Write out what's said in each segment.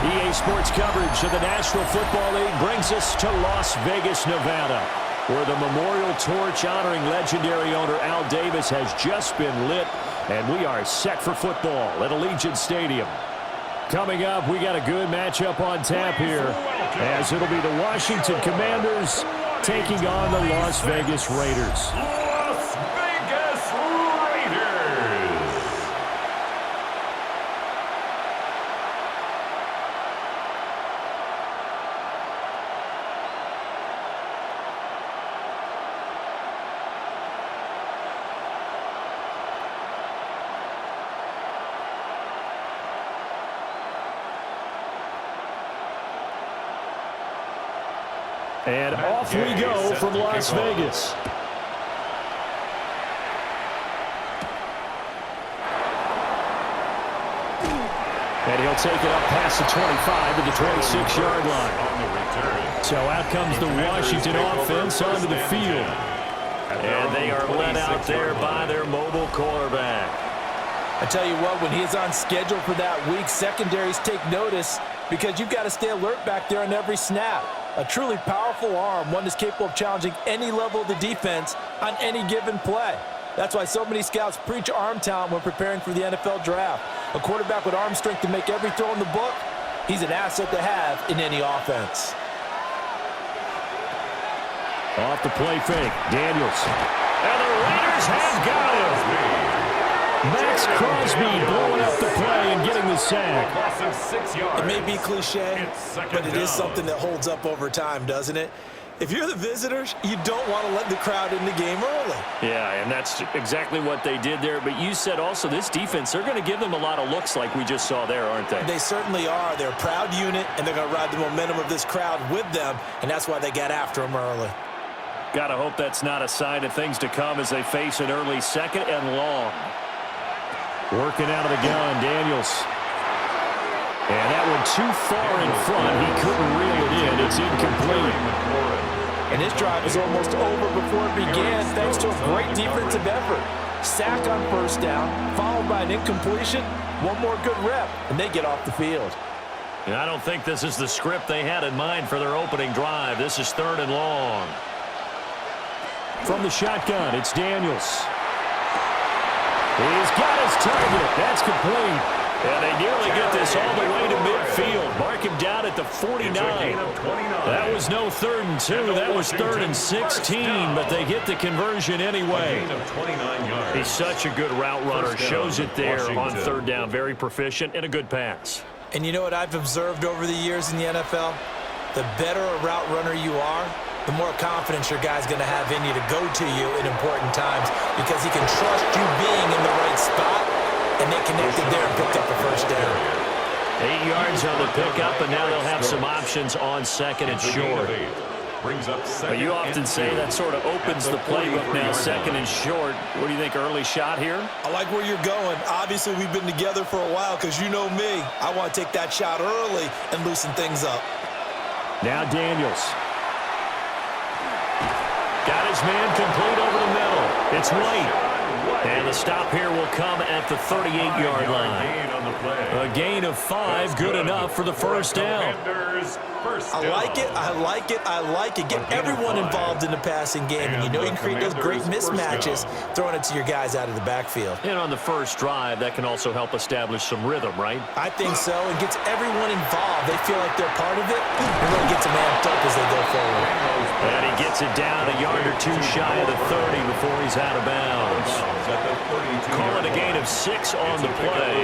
EA Sports coverage of the National Football League brings us to Las Vegas, Nevada, where the memorial torch honoring legendary owner Al Davis has just been lit, and we are set for football at Allegiant Stadium. Coming up, we got a good matchup on tap here, as it'll be the Washington Commanders taking on the Las Vegas Raiders. Las Vegas Raiders. And off we go from Las Vegas. And he'll take it up past the 25 to the 26-yard line. So out comes the Washington offense onto the field. And they are led out there by their mobile quarterback. I tell you what, when he's on schedule for that week, secondaries take notice because you've got to stay alert back there on every snap. A truly powerful arm, one that's capable of challenging any level of the defense on any given play. That's why so many scouts preach arm talent when preparing for the NFL draft. A quarterback with arm strength to make every throw in the book, he's an asset to have in any offense. Off the play fake, Daniels. And the Raiders have got him. Max Crosby blowing up the play and getting the sack. It may be cliche, but it is something that holds up over time, doesn't it? If you're the visitors, you don't want to let the crowd in the game early. Yeah, and that's exactly what they did there. But you said also this defense, they're going to give them a lot of looks like we just saw there, aren't they? They certainly are. They're a proud unit, and they're going to ride the momentum of this crowd with them, and that's why they got after them early. Got to hope that's not a sign of things to come as they face an early second and long. Working out of the gun, Daniels. And that one too far in front. He couldn't reel it in. It's incomplete. And his drive is almost over before it began thanks to a great defensive effort. Sack on first down, followed by an incompletion. One more good rep, and they get off the field. And I don't think this is the script they had in mind for their opening drive. This is third and long. From the shotgun, it's Daniels. He's got his target. That's complete. And they nearly get this all the way to midfield. Mark him down at the 49. That was no 3rd and 2. That was 3rd and 16. But they get the conversion anyway. He's such a good route runner. Shows it there on 3rd down. Very proficient and a good pass. And you know what I've observed over the years in the NFL? The better a route runner you are, the more confidence your guy's going to have in you to go to you in important times because he can trust you being in the right spot, and they connected there and picked up a first down. 8 yards on the pickup, and now they'll have some options on 2nd and short. But you often say that sort of opens the playbook now, 2nd and short. What do you think, early shot here? I like where you're going. Obviously, we've been together for a while because you know me. I want to take that shot early and loosen things up. Now Daniels. Got his man complete over the middle. It's White. And the stop here will come at the 38-yard line. A gain of 5, good enough for the first down. I like it, I like it, I like it. Get everyone involved in the passing game, and you know you can create those great mismatches throwing it to your guys out of the backfield. And on the first drive, that can also help establish some rhythm, right? I think so. It gets everyone involved. They feel like they're part of it, and really gets them amped up as they go forward. And he gets it down a yard or 2 shy of the 30 before he's out of bounds. Call it a gain of 6 on the play,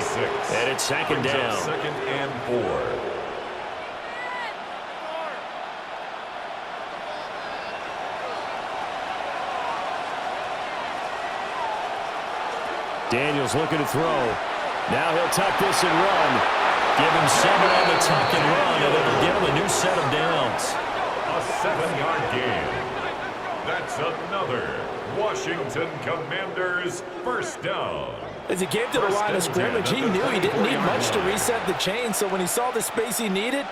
and it's 2nd down. 2nd and 4. Daniels looking to throw. Now he'll tuck this and run. Give him 7 on the tuck and run, and it'll give him a new set of downs. A 7-yard gain. That's another Washington Commanders first down. As he came to the line of scrimmage, he knew he didn't need much to reset the chain, so when he saw the space he needed,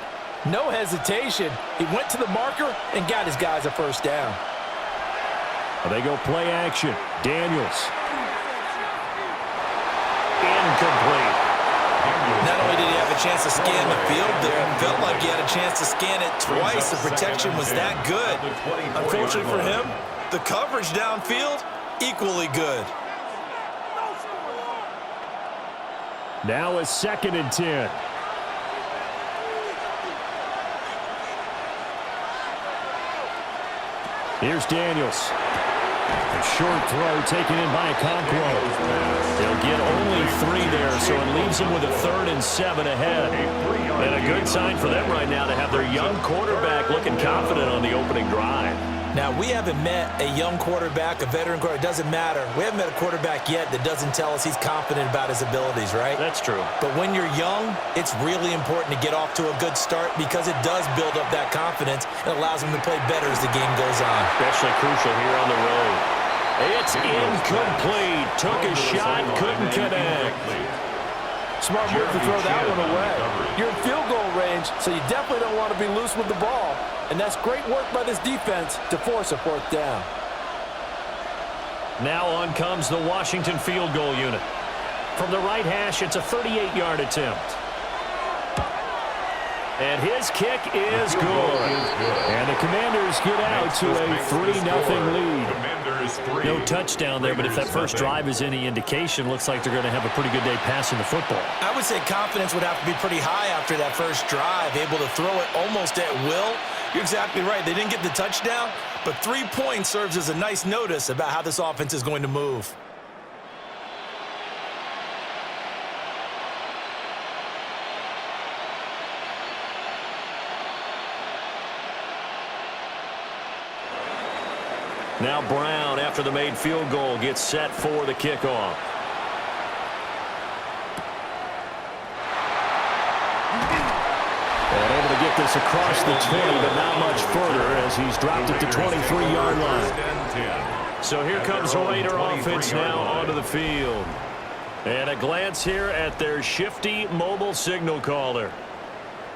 no hesitation. He went to the marker and got his guys a first down. They go play action. Daniels. Incomplete. Not only did he have a a chance to scan the field there. It felt like he had a chance to scan it twice. The protection was that good. Unfortunately for him, the coverage downfield, equally good. Now a 2nd and 10. Here's Daniels. A short throw taken in by Okonkwo. They'll get only 3 there, so it leaves them with a 3rd and 7 ahead. And a good sign for them right now to have their young quarterback looking confident on the opening drive. Now, we haven't met a young quarterback, a veteran quarterback. It doesn't matter. We haven't met a quarterback yet that doesn't tell us he's confident about his abilities, right? That's true. But when you're young, it's really important to get off to a good start because it does build up that confidence and allows him to play better as the game goes on. Especially crucial here on the road. It's incomplete. Took a shot, couldn't connect. Smart move to throw that one away. You're in field goal range, so you definitely don't want to be loose with the ball. And that's great work by this defense to force a 4th down. Now on comes the Washington field goal unit. From the right hash, it's a 38-yard attempt. And his kick is good. And the Commanders get out to a 3-0 lead. No touchdown there, but if that first drive is any indication, looks like they're going to have a pretty good day passing the football. I would say confidence would have to be pretty high after that first drive, able to throw it almost at will. You're exactly right. They didn't get the touchdown, but 3 points serves as a nice notice about how this offense is going to move. Now Brown, after the made field goal, gets set for the kickoff. And able to get this across the 20, but not much further as he's dropped it to 23-yard line. So here comes the Raider offense now onto the field. And a glance here at their shifty mobile signal caller.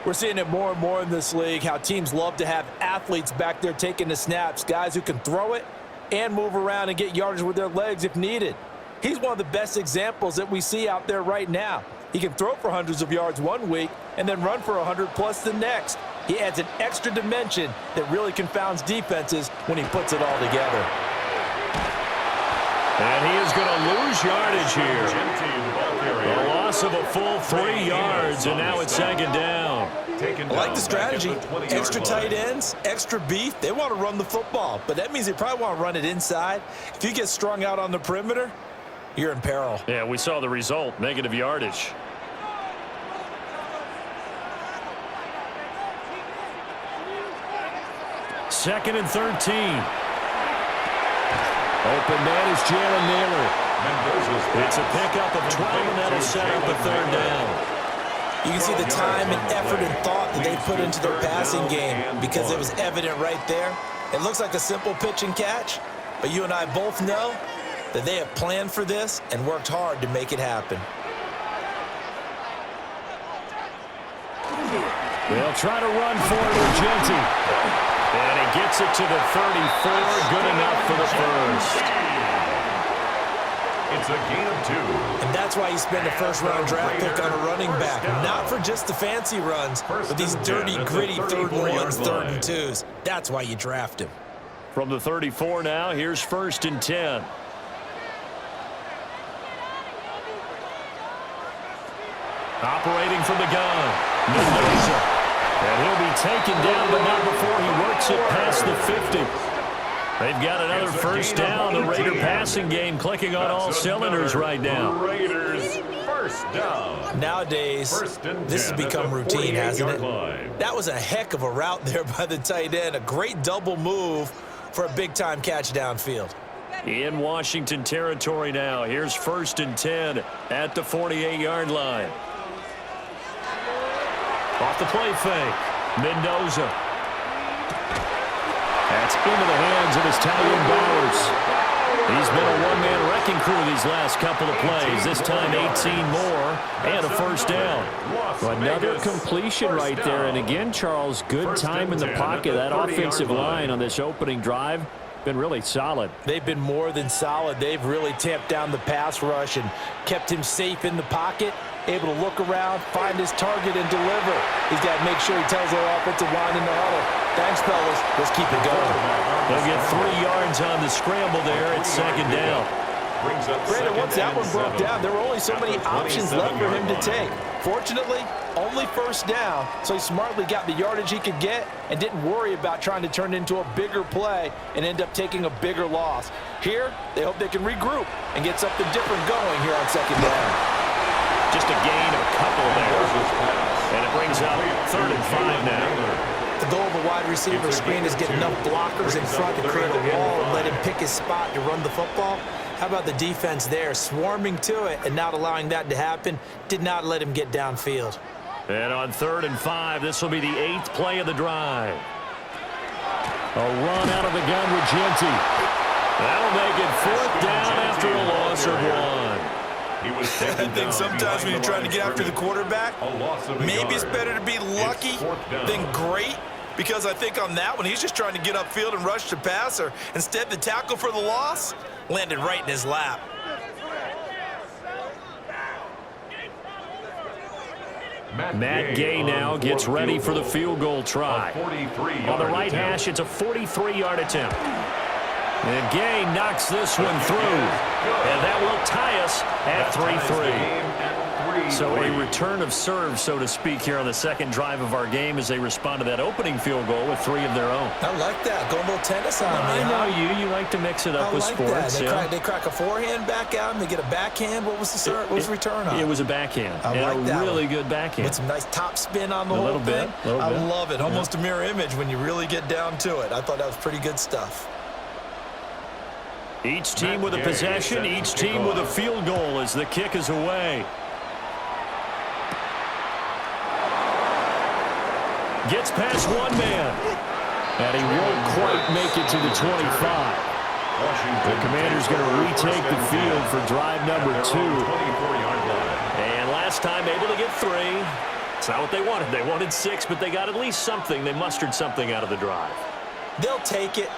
We're seeing it more and more in this league, how teams love to have athletes back there taking the snaps, guys who can throw it and move around and get yardage with their legs if needed. He's one of the best examples that we see out there right now. He can throw for hundreds of yards one week and then run for 100+ the next. He adds an extra dimension that really confounds defenses when he puts it all together. And he is going to lose yardage here. A loss of a full 3 yards, and now it's 2nd down. I like the strategy. Extra tight ends, extra beef. They want to run the football, but that means they probably want to run it inside. If you get strung out on the perimeter, you're in peril. Yeah, we saw the result, negative yardage. Second and 13. Open man is Jalen Naylor. It's a pickup of 12, and that'll set up a 3rd down. You can see the time and effort and thought that they put into their passing game because it was evident right there. It looks like a simple pitch and catch, but you and I both know that they have planned for this and worked hard to make it happen. They'll try to run for it with Genty. And he gets it to the 34, good enough for the first. It's a gain of 2. And that's why you spend a first-round draft pick on a running back. Not for just the fancy runs, but these dirty, gritty 3rd and 1s, 3rd and 2s. That's why you draft him. From the 34 now, here's 1st and 10. Operating from the gun, Mendoza. And he'll be taken down, but not before he works it past the 50. They've got another first down. The Raider passing game clicking on all cylinders right now. Raiders first down. Nowadays, this has become routine, hasn't it? That was a heck of a route there by the tight end. A great double move for a big-time catch downfield. In Washington territory now. Here's 1st and 10 at the 48-yard line. Off the play fake, Mendoza. That's into the hands of his tight end Bowers. He's been a one-man wrecking crew these last couple of plays. This time 18 more and a first down. Another completion right there. And again, Charles, good time in the pocket. That offensive line on this opening drive been really solid. They've been more than solid. They've really tamped down the pass rush and kept him safe in the pocket able to look around, find his target, and deliver. He's got to make sure he tells their offensive line in the huddle, thanks, fellas. Let's keep it going. They'll get 3 yards on the scramble there. It's second down. Brandon, once that one broke down, there were only so many options left for him to take. Fortunately, only first down, so he smartly got the yardage he could get and didn't worry about trying to turn it into a bigger play and end up taking a bigger loss. Here, they hope they can regroup and get something different going here on second down. Just a gain of a couple there. And it brings up 3rd and 5 now. The goal of a wide receiver screen is get enough blockers in front to create a wall and let him pick his spot to run the football. How about the defense there, swarming to it and not allowing that to happen? Did not let him get downfield. And on 3rd and 5, this will be the 8th play of the drive. A run out of the gun with Genty. That'll make it 4th down after a loss of 1. I think sometimes when you're trying to get after the quarterback, maybe it's better to be lucky than great, because I think on that one, he's just trying to get upfield and rush the passer. Instead, the tackle for the loss landed right in his lap. Matt Gay now gets ready for the field goal try. On the right hash, it's a 43-yard attempt. And Gay knocks this one through. And that will tie us at 3-3. So a return of serve, so to speak, here on the second drive of our game as they respond to that opening field goal with 3 of their own. I like that. Go a little tennis on me. I know you like to mix it up with sports. They crack a forehand back out and they get a backhand. What was the return on? It was a backhand. I like that. Really good backhand. With some nice top spin on the whole thing. I love it. Almost a mirror image when you really get down to it. I thought that was pretty good stuff. Each team with a possession, each team with a field goal as the kick is away. Gets past one man. And he won't quite make it to the 25. The Commanders going to retake the field for drive number 2. And last time able to get 3. It's not what they wanted. They wanted 6, but they got at least something. They mustered something out of the drive. They'll take it.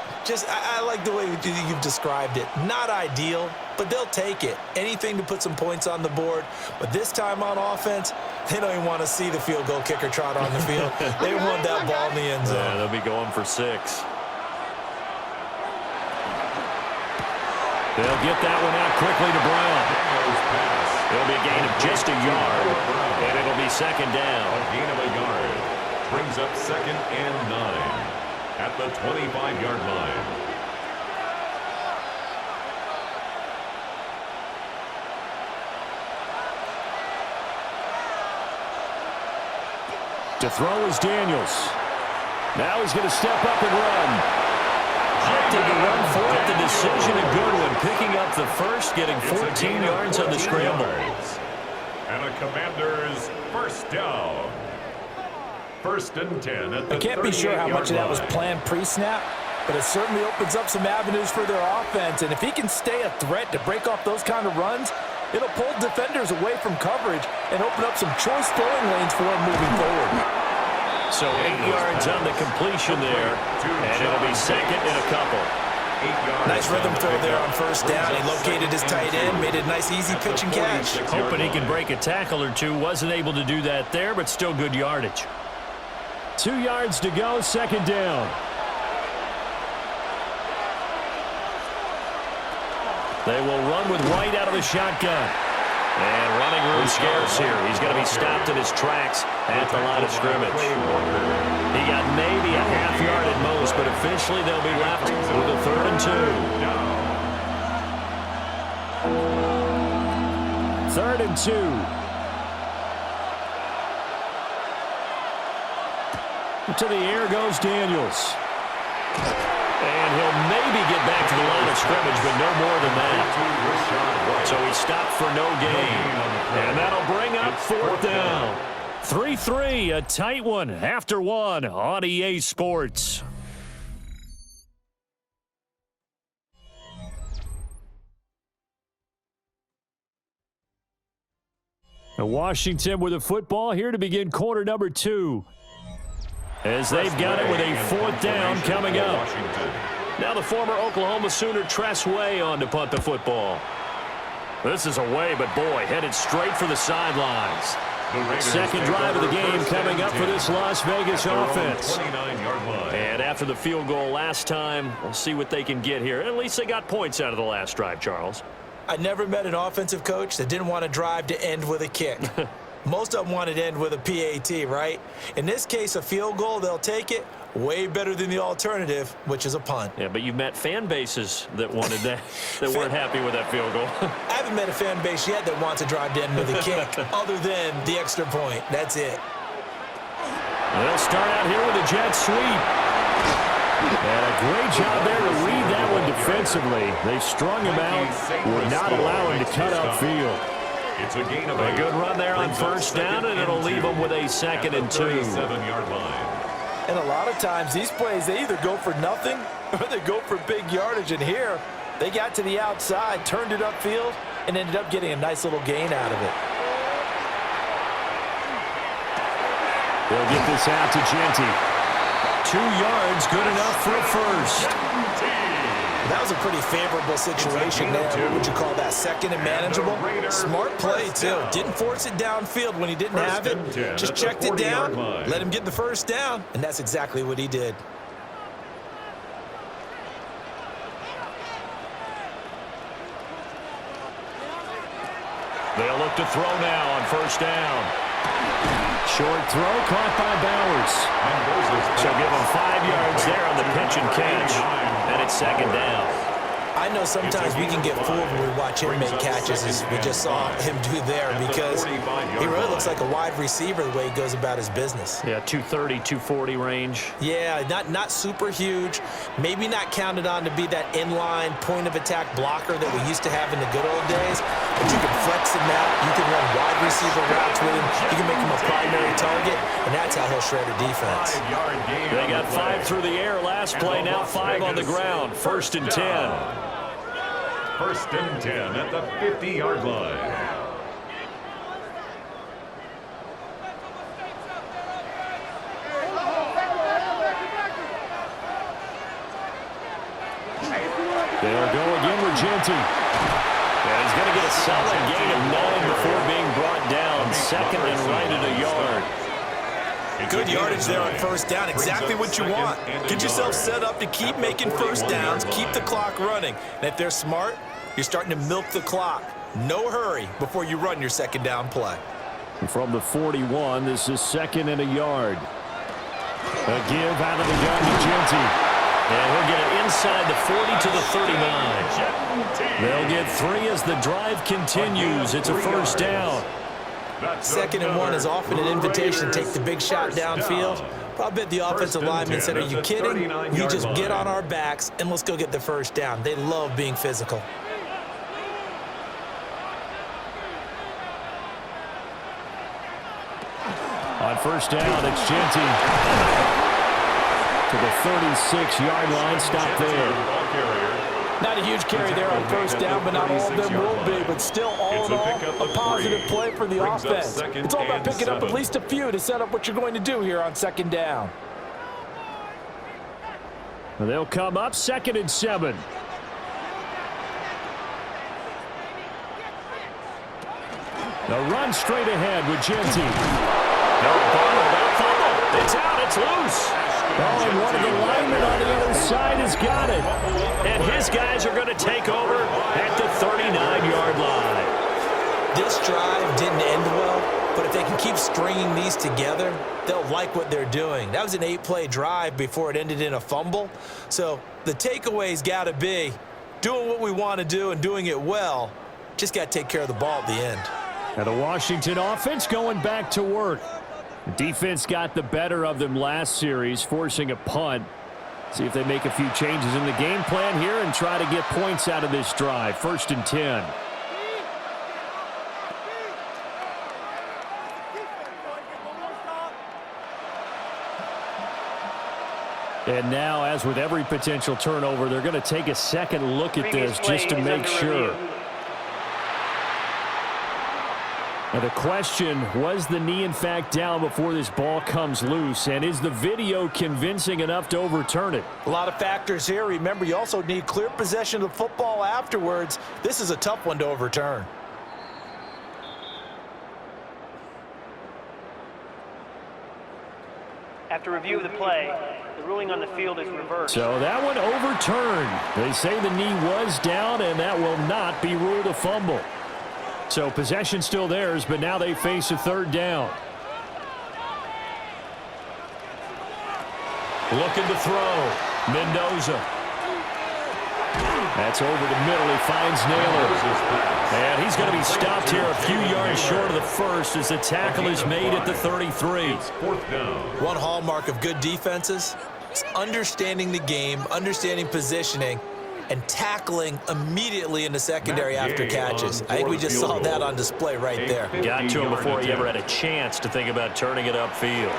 I like the way you've described it. Not ideal, but they'll take it. Anything to put some points on the board. But this time on offense, they don't even want to see the field goal kicker trot on the field. They want that ball in the end zone. Yeah, they'll be going for 6. They'll get that one out quickly to Brown. It'll be a gain of just a yard, and it'll be second down. A gain of a yard brings up 2nd and 9 at the 25-yard line. To throw is Daniels. Now he's going to step up and run. Opted to run for it. The decision, a good one. Picking up the first, getting 14 yards on the scramble. And a Commander's first down. 1st and 10 at the 38-yard line. I can't be sure how much of that was planned pre-snap, but it certainly opens up some avenues for their offense. And if he can stay a threat to break off those kind of runs, it'll pull defenders away from coverage and open up some choice throwing lanes for him moving forward. So 8 yards on the completion there, and it'll be 2nd and a couple. Nice rhythm throw there on first down. He located his tight end, made a nice easy pitch and catch. Hoping he can break a tackle or two. Wasn't able to do that there, but still good yardage. 2 yards to go, second down. They will run with White out of the shotgun. And running room scarce here. He's going to be stopped in his tracks at the line of scrimmage. He got maybe a half yard at most, but officially they'll be left with a 3rd and 2. 3rd and 2. To the air goes Daniels. And he'll maybe get back to the line of scrimmage, but no more than that. So he stopped for no gain. And that'll bring up 4th down. 3-3, a tight one after 1 on EA Sports. Washington with a football here to begin quarter number 2. As they've got it with a 4th down coming up. Now the former Oklahoma Sooner Tress Way on to punt the football. This is away, but boy, headed straight for the sidelines. Second drive of the game coming up for this Las Vegas offense. And after the field goal last time, we'll see what they can get here. At least they got points out of the last drive, Charles. I never met an offensive coach that didn't want to drive to end with a kick. Most of them wanted to end with a PAT, right? In this case, a field goal, they'll take it. Way better than the alternative, which is a punt. Yeah, but you've met fan bases that wanted that, that weren't happy with that field goal. I haven't met a fan base yet that wants to drive to end with a kick, other than the extra point. That's it. They'll start out here with a jet sweep. And a great job there to read that one defensively. They strung him out, would not allow him to cut upfield. It's a gain of A good run there on first down, and it'll leave them with a 2nd and 2. 37-yard line. And a lot of times, these plays, they either go for nothing or they go for big yardage. And here, they got to the outside, turned it upfield, and ended up getting a nice little gain out of it. They'll get this out to Genty. 2 yards, good enough for a first. That was a pretty favorable situation there. What would you call that? 2nd and manageable? Smart play, too. Didn't force it downfield when he didn't have it. Just checked it down, let him get the first down, and that's exactly what he did. They'll look to throw now on first down. Short throw caught by Bowers. So give him 5 yards there on the pitch and catch. And it's 2nd down. I know sometimes we can get fooled when we watch him make catches, as we just saw him do there, because he really looks like a wide receiver the way he goes about his business. Yeah, 230, 240 range. Yeah, not super huge. Maybe not counted on to be that inline point-of-attack blocker that we used to have in the good old days. But you can flex him out. You can run wide receiver routes with him. You can make him a primary target, and that's how he'll shred a defense. They got 5 through the air last play, now 5 on the ground. 1st and 10. 1st and 10 at the 50-yard line. They'll go again with Genty. And he's going to get a solid gain of 9 before being brought down. 2nd and right at a yard. Good yardage there on first down. Exactly what you want. Get yourself set up to keep making first downs, keep the clock running. And if they're smart, you're starting to milk the clock. No hurry before you run your 2nd down play. From the 41, this is 2nd and a yard. A give out of the gun to Genty. And he'll get it inside the 40 to the 39. They'll get 3 as the drive continues. It's a first down. 2nd and 1 is often an invitation to take the big shot downfield. But I bet the offensive lineman said, are you kidding? You just get on our backs and let's go get the first down. They love being physical. On first down, it's Genty. To the 36-yard line, stop there. Not a huge carry there on first down, but not all of them will be. But still, all in all, a positive play for the offense. It's all about picking up at least a few to set up what you're going to do here on 2nd down. They'll come up 2nd and 7. The run straight ahead with Genty. No fumble. It's out. It's loose. Oh, and one of the linemen on the other side has got it. And his guys are going to take over at the 39-yard line. This drive didn't end well, but if they can keep stringing these together, they'll like what they're doing. That was an 8-play drive before it ended in a fumble. So the takeaway's got to be doing what we want to do and doing it well. Just got to take care of the ball at the end. Now the Washington offense going back to work. The defense got the better of them last series, forcing a punt. See if they make a few changes in the game plan here and try to get points out of this drive. 1st and 10. And now, as with every potential turnover, they're going to take a second look at this just to make sure. Now the question, was the knee in fact down before this ball comes loose? And is the video convincing enough to overturn it? A lot of factors here. Remember, you also need clear possession of the football afterwards. This is a tough one to overturn. After review of the play, the ruling on the field is reversed. So that one overturned. They say the knee was down, and that will not be ruled a fumble. So possession still theirs, but now they face a third down. Looking to throw. Mendoza. That's over the middle. He finds Naylor. And he's going to be stopped here a few yards short of the first as the tackle is made at the 33. One hallmark of good defenses is understanding the game, understanding positioning, and tackling immediately in the secondary after catches. I think we just saw that on display right there. Got to him before he ever had a chance to think about turning it upfield.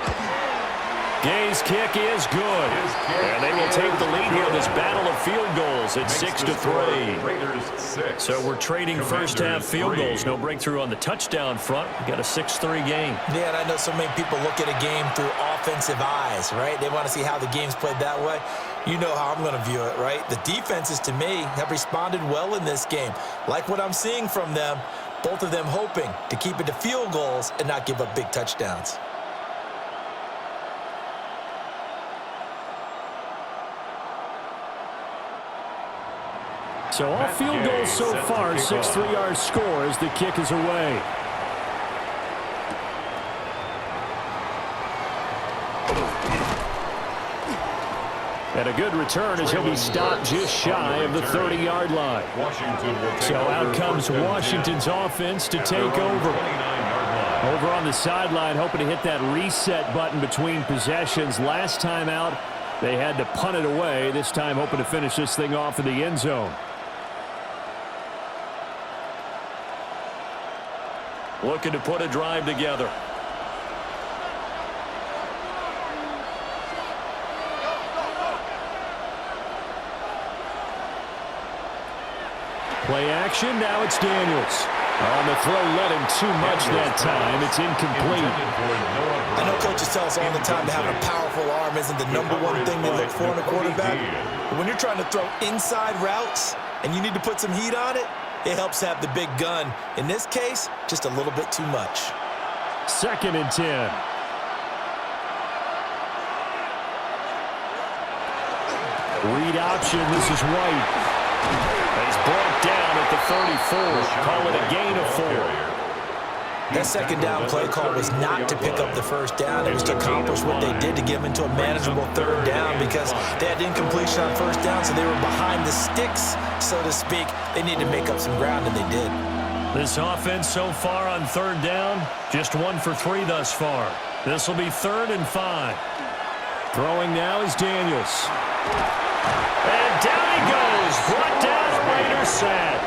Gay's kick is good. And they will take the lead here in this battle of field goals at 6-3. So we're trading first half field goals. No breakthrough on the touchdown front. We got a 6-3 game. Yeah, and I know so many people look at a game through offensive eyes, right? They want to see how the game's played that way. You know how I'm going to view it, right? The defenses, to me, have responded well in this game. Like what I'm seeing from them, both of them hoping to keep it to field goals and not give up big touchdowns. So all field goals so far, 6-3 our score as the kick is away. And a good return as he'll be stopped just shy of the 30-yard line. So out comes Washington's offense to take over. Over on the sideline, hoping to hit that reset button between possessions. Last time out, they had to punt it away. This time hoping to finish this thing off in the end zone. Looking to put a drive together. Play action, now it's Daniels. On the throw, led him too much that time. It's incomplete. I know coaches tell us all the time that having a powerful arm isn't the number one thing they look for in a quarterback. But when you're trying to throw inside routes and you need to put some heat on it, it helps have the big gun. In this case, just a little bit too much. 2nd and 10. Read option, this is White. He's brought down at the 34. Call it a gain of 4. That second down play call was not to pick up the first down. It was to accomplish what they did to get them into a manageable third down because they had incompletion on first down, so they were behind the sticks, so to speak. They needed to make up some ground, and they did. This offense so far on third down, just 1 for 3 thus far. This will be 3rd and 5. Throwing now is Daniels. And down he goes. Brought down, Raiders sack.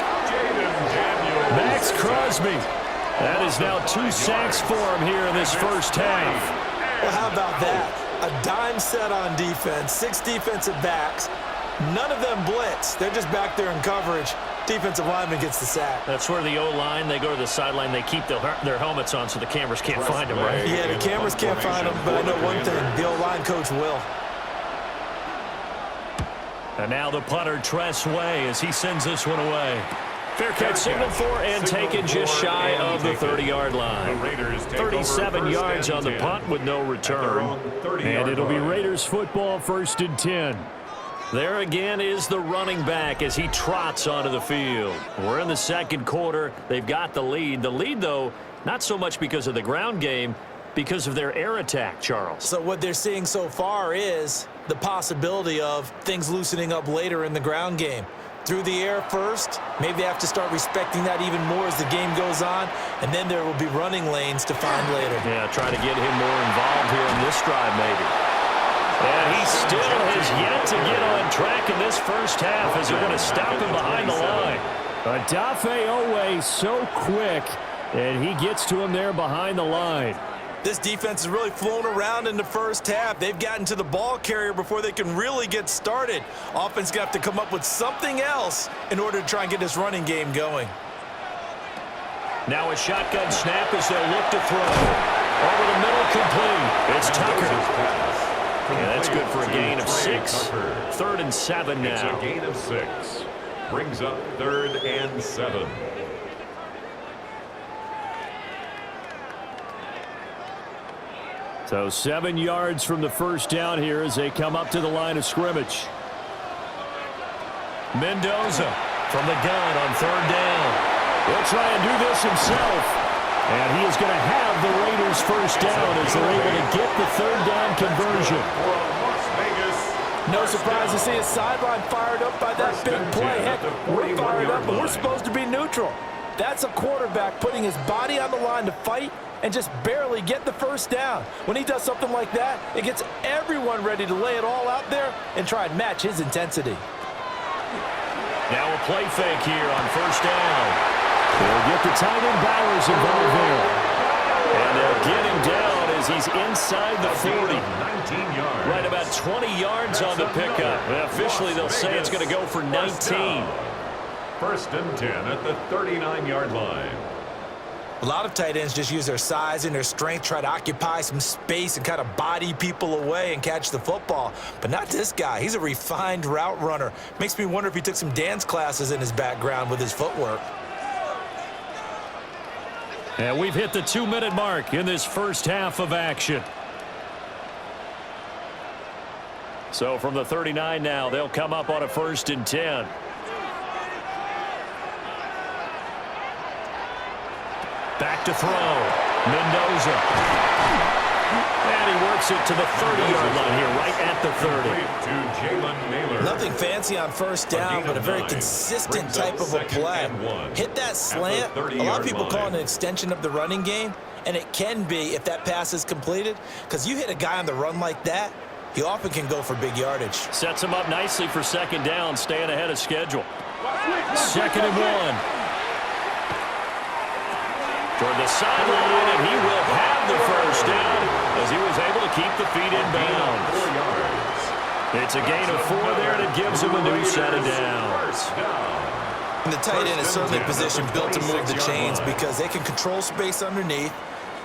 Max Crosby. That is now 2 sacks for him here in this first half. Well, how about that? A dime set on defense, 6 defensive backs. None of them blitz. They're just back there in coverage. Defensive lineman gets the sack. That's where the O-line, they go to the sideline, they keep their helmets on so the cameras can't find them, right? Yeah, the cameras can't find them, but I know one thing, the O-line coach will. And now the punter, Tress Way, as he sends this one away. Fair catch signal for and taken just shy of the 30-yard line. 37 yards on the punt with no return. And it'll be Raiders football, 1st and 10. There again is the running back as he trots onto the field. We're in the 2nd quarter. They've got the lead. The lead, though, not so much because of the ground game, because of their air attack, Charles. So what they're seeing so far is the possibility of things loosening up later in the ground game. Through the air first, maybe they have to start respecting that even more as the game goes on, and then there will be running lanes to find later. Yeah, try to get him more involved here in this drive maybe. And he still has yet to get on track in this first half as they're going to stop him behind the line. Adafe Owe so quick, and he gets to him there behind the line. This defense has really flown around in the first half. They've gotten to the ball carrier before they can really get started. Offense going to have to come up with something else in order to try and get this running game going. Now a shotgun snap as they'll look to throw. Over the middle, complete. It's Tucker. Yeah, that's good for a gain of 6. 3rd and 7 now. It's a gain of 6. Brings up 3rd and 7. So 7 yards from the first down here as they come up to the line of scrimmage. Mendoza from the gun on 3rd down. He'll try and do this himself. And he is going to have the Raiders first down as they're able to get the 3rd down conversion. No surprise to see his sideline fired up by that big play. Heck, we're fired up, but we're supposed to be neutral. That's a quarterback putting his body on the line to fight and just barely get the first down. When he does something like that, it gets everyone ready to lay it all out there and try and match his intensity. Now a play fake here on first down. They'll get the tight end Bowers involved there. And they'll get him down as he's inside the 40. 19 yards. Right about 20 yards on the pickup. Officially, they'll say it's going to go for 19. 1st and 10 at the 39-yard line. A lot of tight ends just use their size and their strength, try to occupy some space and kind of body people away and catch the football. But not this guy. He's a refined route runner. Makes me wonder if he took some dance classes in his background with his footwork. And we've hit the 2-minute mark in this first half of action. So from the 39 now, they'll come up on a 1st and 10. Back to throw. Mendoza. And he works it to the 30-yard line here, right at the 30. Nothing fancy on first down, but a very consistent type of a play. Hit that slant. A lot of people call it an extension of the running game, and it can be if that pass is completed, because you hit a guy on the run like that, he often can go for big yardage. Sets him up nicely for 2nd down, staying ahead of schedule. 2nd and 1. Toward the sideline, and he will have the first down as he was able to keep the feet in bounds. It's a gain of 4 there, and it gives him a new set of downs. And the tight end is certainly a position built to move the chains because they can control space underneath.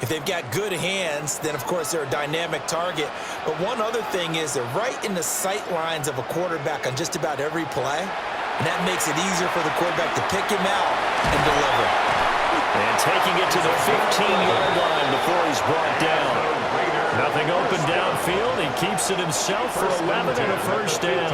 If they've got good hands, then, of course, they're a dynamic target. But one other thing is they're right in the sight lines of a quarterback on just about every play, and that makes it easier for the quarterback to pick him out and deliver. And taking it to the 15-yard line before he's brought down. Nothing open downfield. He keeps it himself for 11 and a first down.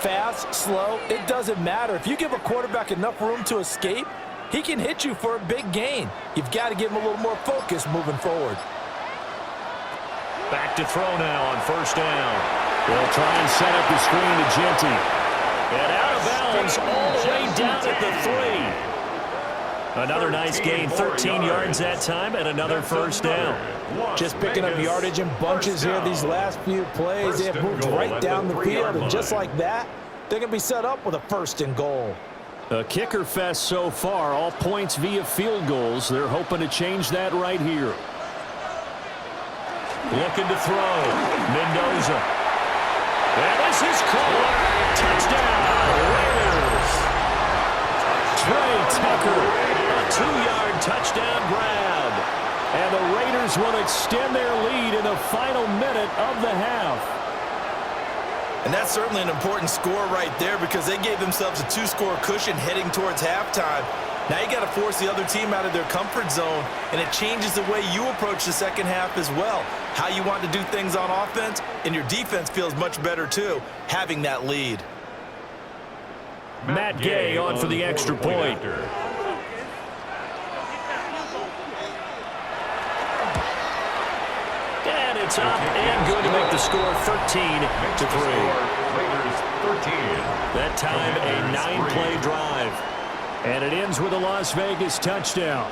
Fast, slow, it doesn't matter. If you give a quarterback enough room to escape, he can hit you for a big gain. You've got to give him a little more focus moving forward. Back to throw now on first down. They'll try and set up the screen to Genty. And out of bounds all the way down at the 3. Another nice gain, 13 yards that time, and another first down. Just picking up yardage in bunches here these last few plays. They have moved right down the field, and just like that, they're going to be set up with a 1st and goal. A kicker fest so far, all points via field goals. They're hoping to change that right here. Looking to throw. Mendoza. And this is caught. Touchdown, Raiders. Trey Tucker, a 2-yard touchdown grab. And the Raiders will extend their lead in the final minute of the half. And that's certainly an important score right there because they gave themselves a 2-score cushion heading towards halftime. Now you got to force the other team out of their comfort zone, and it changes the way you approach the second half as well. How you want to do things on offense, and your defense feels much better too, having that lead. Matt Gay on for the extra point. And it's up and good to make the score 13-3. That time a 9-play drive. And it ends with a Las Vegas touchdown.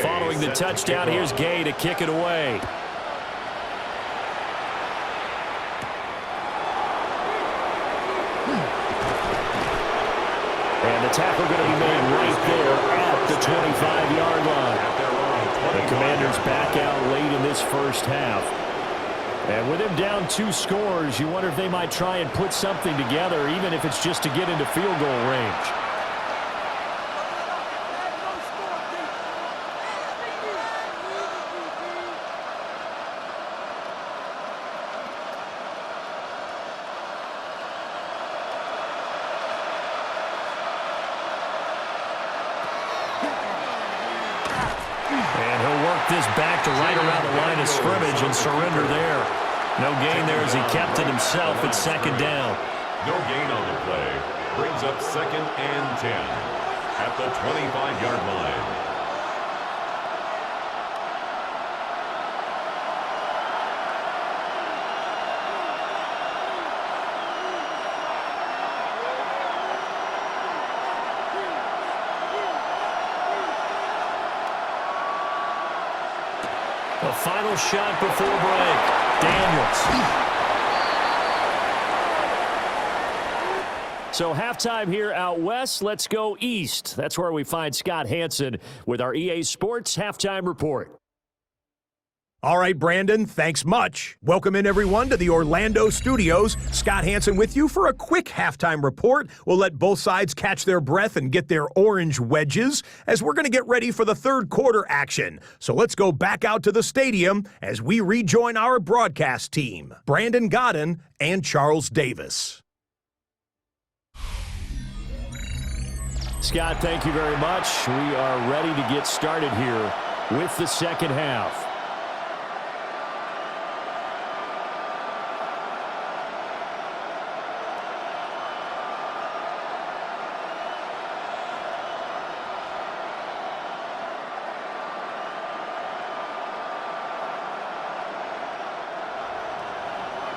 Following the touchdown, here's Gay to kick it away. And the tackle going to be made right there at the 25-yard line. The Commanders back out late in this first half. And with him down 2 scores, you wonder if they might try and put something together, even if it's just to get into field goal range. And he'll work this back to right around the line of scrimmage and surrender there. No gain there as he kept it himself at second down. No gain on the play. Brings up 2nd and 10 at the 25-yard line. The final shot before break. Daniels. So halftime here out west. Let's go east. That's where we find Scott Hanson with our EA Sports Halftime Report. All right, Brandon, thanks much. Welcome in, everyone, to the Orlando studios. Scott Hanson with you for a quick halftime report. We'll let both sides catch their breath and get their orange wedges as we're going to get ready for the third quarter action. So let's go back out to the stadium as we rejoin our broadcast team, Brandon Godden and Charles Davis. Scott, thank you very much. We are ready to get started here with the second half.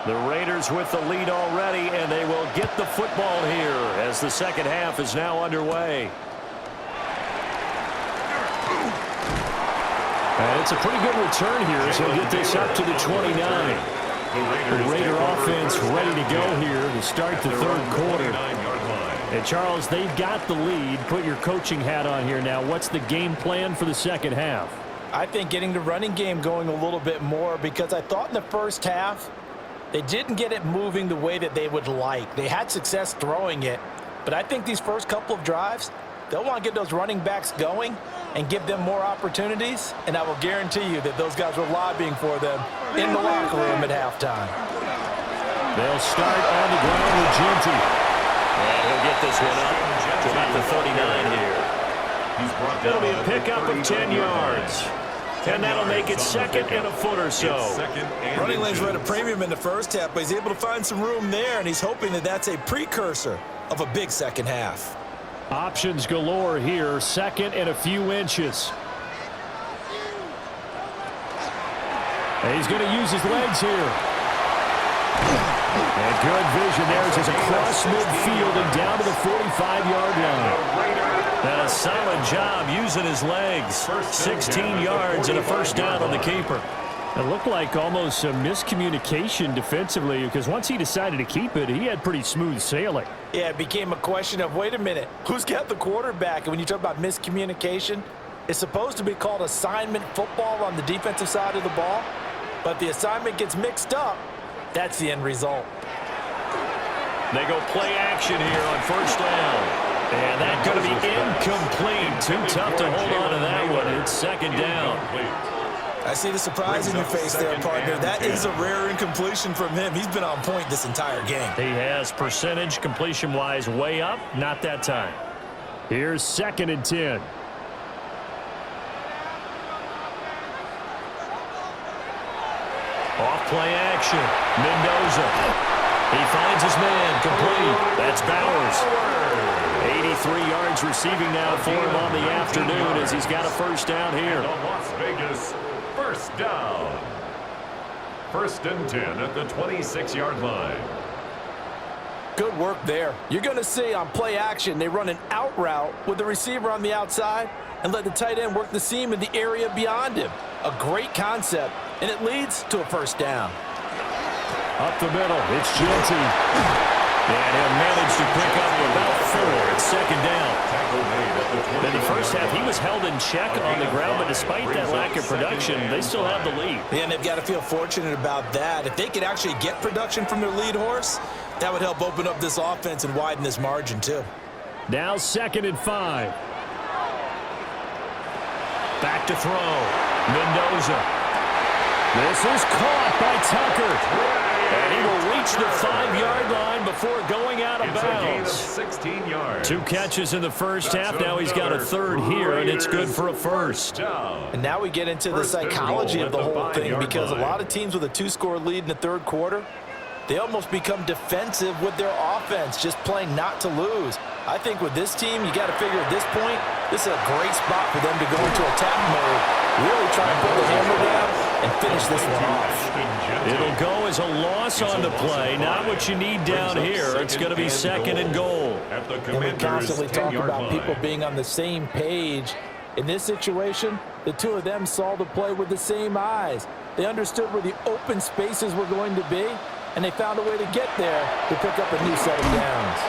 The Raiders with the lead already, and they will get the football here as the second half is now underway. And it's a pretty good return here as he'll get this up to the 29. The Raider offense ready to go here to start the third quarter. And Charles, they've got the lead. Put your coaching hat on here now. What's the game plan for the second half? I think getting the running game going a little bit more, because I thought in the first half they didn't get it moving the way that they would like. They had success throwing it, but I think these first couple of drives, they'll want to get those running backs going and give them more opportunities, and I will guarantee you that those guys were lobbying for them in the locker room at halftime. They'll start on the ground with Ginty. And he'll get this one up to about the 39 here. It'll be a pickup of 10 yards. And that'll make it second and a foot or so. Running lanes were at a premium in the first half, but he's able to find some room there, and he's hoping that that's a precursor of a big second half. Options galore here, second and a few inches. And he's going to use his legs here. And good vision there as he's across midfield and down to the 45-yard line. And a solid job using his legs. 16 yards and a first down on the keeper. It looked like almost a miscommunication defensively, because once he decided to keep it, he had pretty smooth sailing. Yeah, it became a question of, wait a minute, who's got the quarterback? And when you talk about miscommunication, it's supposed to be called assignment football on the defensive side of the ball. But the assignment gets mixed up. That's the end result. They go play action here on first down. And that's going to be incomplete. Too tough to hold on to that one. It's second down. I see the surprise in your face there, partner. That is a rare incompletion from him. He's been on point this entire game. He has percentage completion-wise way up. Not that time. Here's second and 10. Off play action. Mendoza. He finds his man complete. That's Bowers. 83 yards receiving now for him on the afternoon as he's got a first down here. Las Vegas first down. First and 10 at the 26-yard line. Good work there. You're going to see on play action, they run an out route with the receiver on the outside, and let the tight end work the seam in the area beyond him. A great concept, and it leads to a first down. Up the middle, it's Genty. And he'll manage to pick up about 4. It's second down. In the first half, he was held in check on the ground, but despite that lack of production, they still have the lead. Yeah, and they've got to feel fortunate about that. If they could actually get production from their lead horse, that would help open up this offense and widen this margin too. Now 2nd and 5. Back to throw. Mendoza. This is caught by Tucker. And he will reach the 5-yard line before going out of bounds. 16 yards. 2 catches in the first half. Now he's got a 3rd here, and it's good for a first. And now we get into the psychology of the whole thing, because a lot of teams with a 2-score lead in the third quarter, they almost become defensive with their offense, just playing not to lose. I think with this team, you got to figure at this point, this is a great spot for them to go into attack mode, really try to put the hammer down and finish this one off. It'll go as a loss on the play, not what you need down here. It's going to be 2nd and goal. And we constantly talk about people being on the same page. In this situation, the two of them saw the play with the same eyes. They understood where the open spaces were going to be, and they found a way to get there to pick up a new set of downs.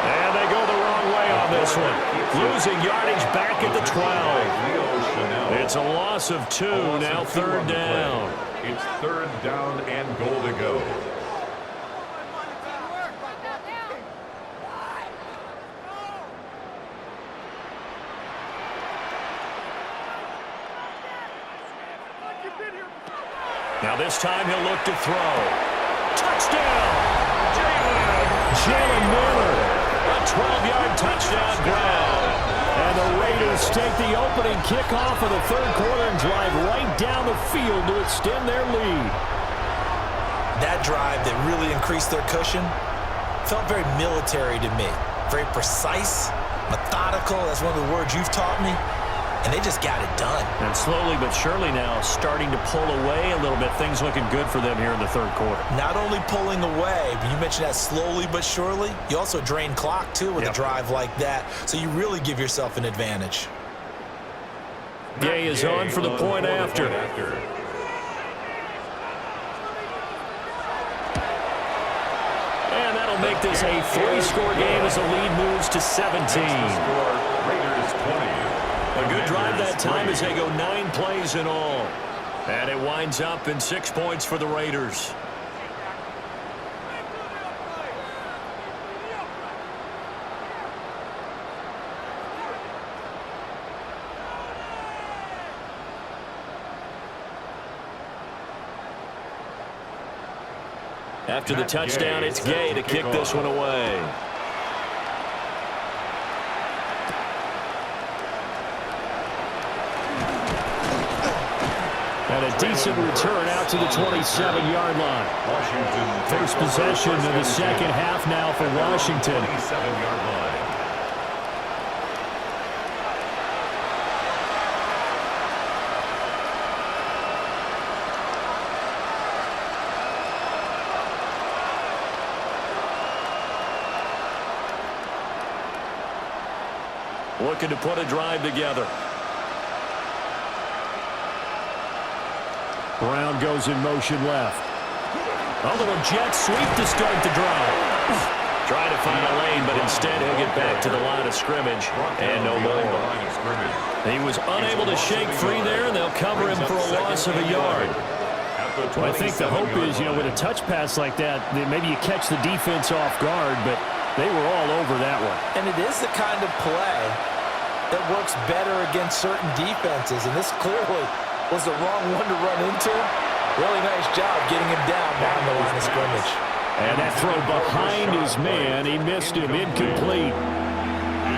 And they go the wrong way on this one. Losing yardage back at the 12. It's a loss of 2, now 3rd down. It's 3rd down and goal to go. Now this time he'll look to throw. Touchdown! Jalen Miller. A 12-yard touchdown ground. And the Raiders take the opening kickoff of the third quarter and drive right down the field to extend their lead. That drive that really increased their cushion felt very military to me. Very precise, methodical. That's one of the words you've taught me. And they just got it done. And slowly but surely now starting to pull away a little bit. Things looking good for them here in the third quarter. Not only pulling away, but you mentioned that slowly but surely. You also drain clock, too, with a drive like that. So you really give yourself an advantage. Gay is on for the point after. And that'll make this a 3-score game as the lead moves to 17. A good drive that time as they go 9 plays in all. And it winds up in 6 points for the Raiders. After the touchdown, it's Gay to kick this one away. And a decent return out to the 27-yard line. First possession of the second half now for Washington. 27-yard line. Looking to put a drive together. Brown goes in motion left. A little jet sweep to start the drive. Trying to find a lane, but instead he'll get back to the line of scrimmage and no more. He was unable to shake free there, and they'll cover him for a loss of a yard. Well, I think the hope is, with a touch pass like that, maybe you catch the defense off guard, but they were all over that one. And it is the kind of play that works better against certain defenses, and this clearly was the wrong one to run into. Really nice job getting him down behind the line of scrimmage. And that throw behind his man, he missed him, incomplete.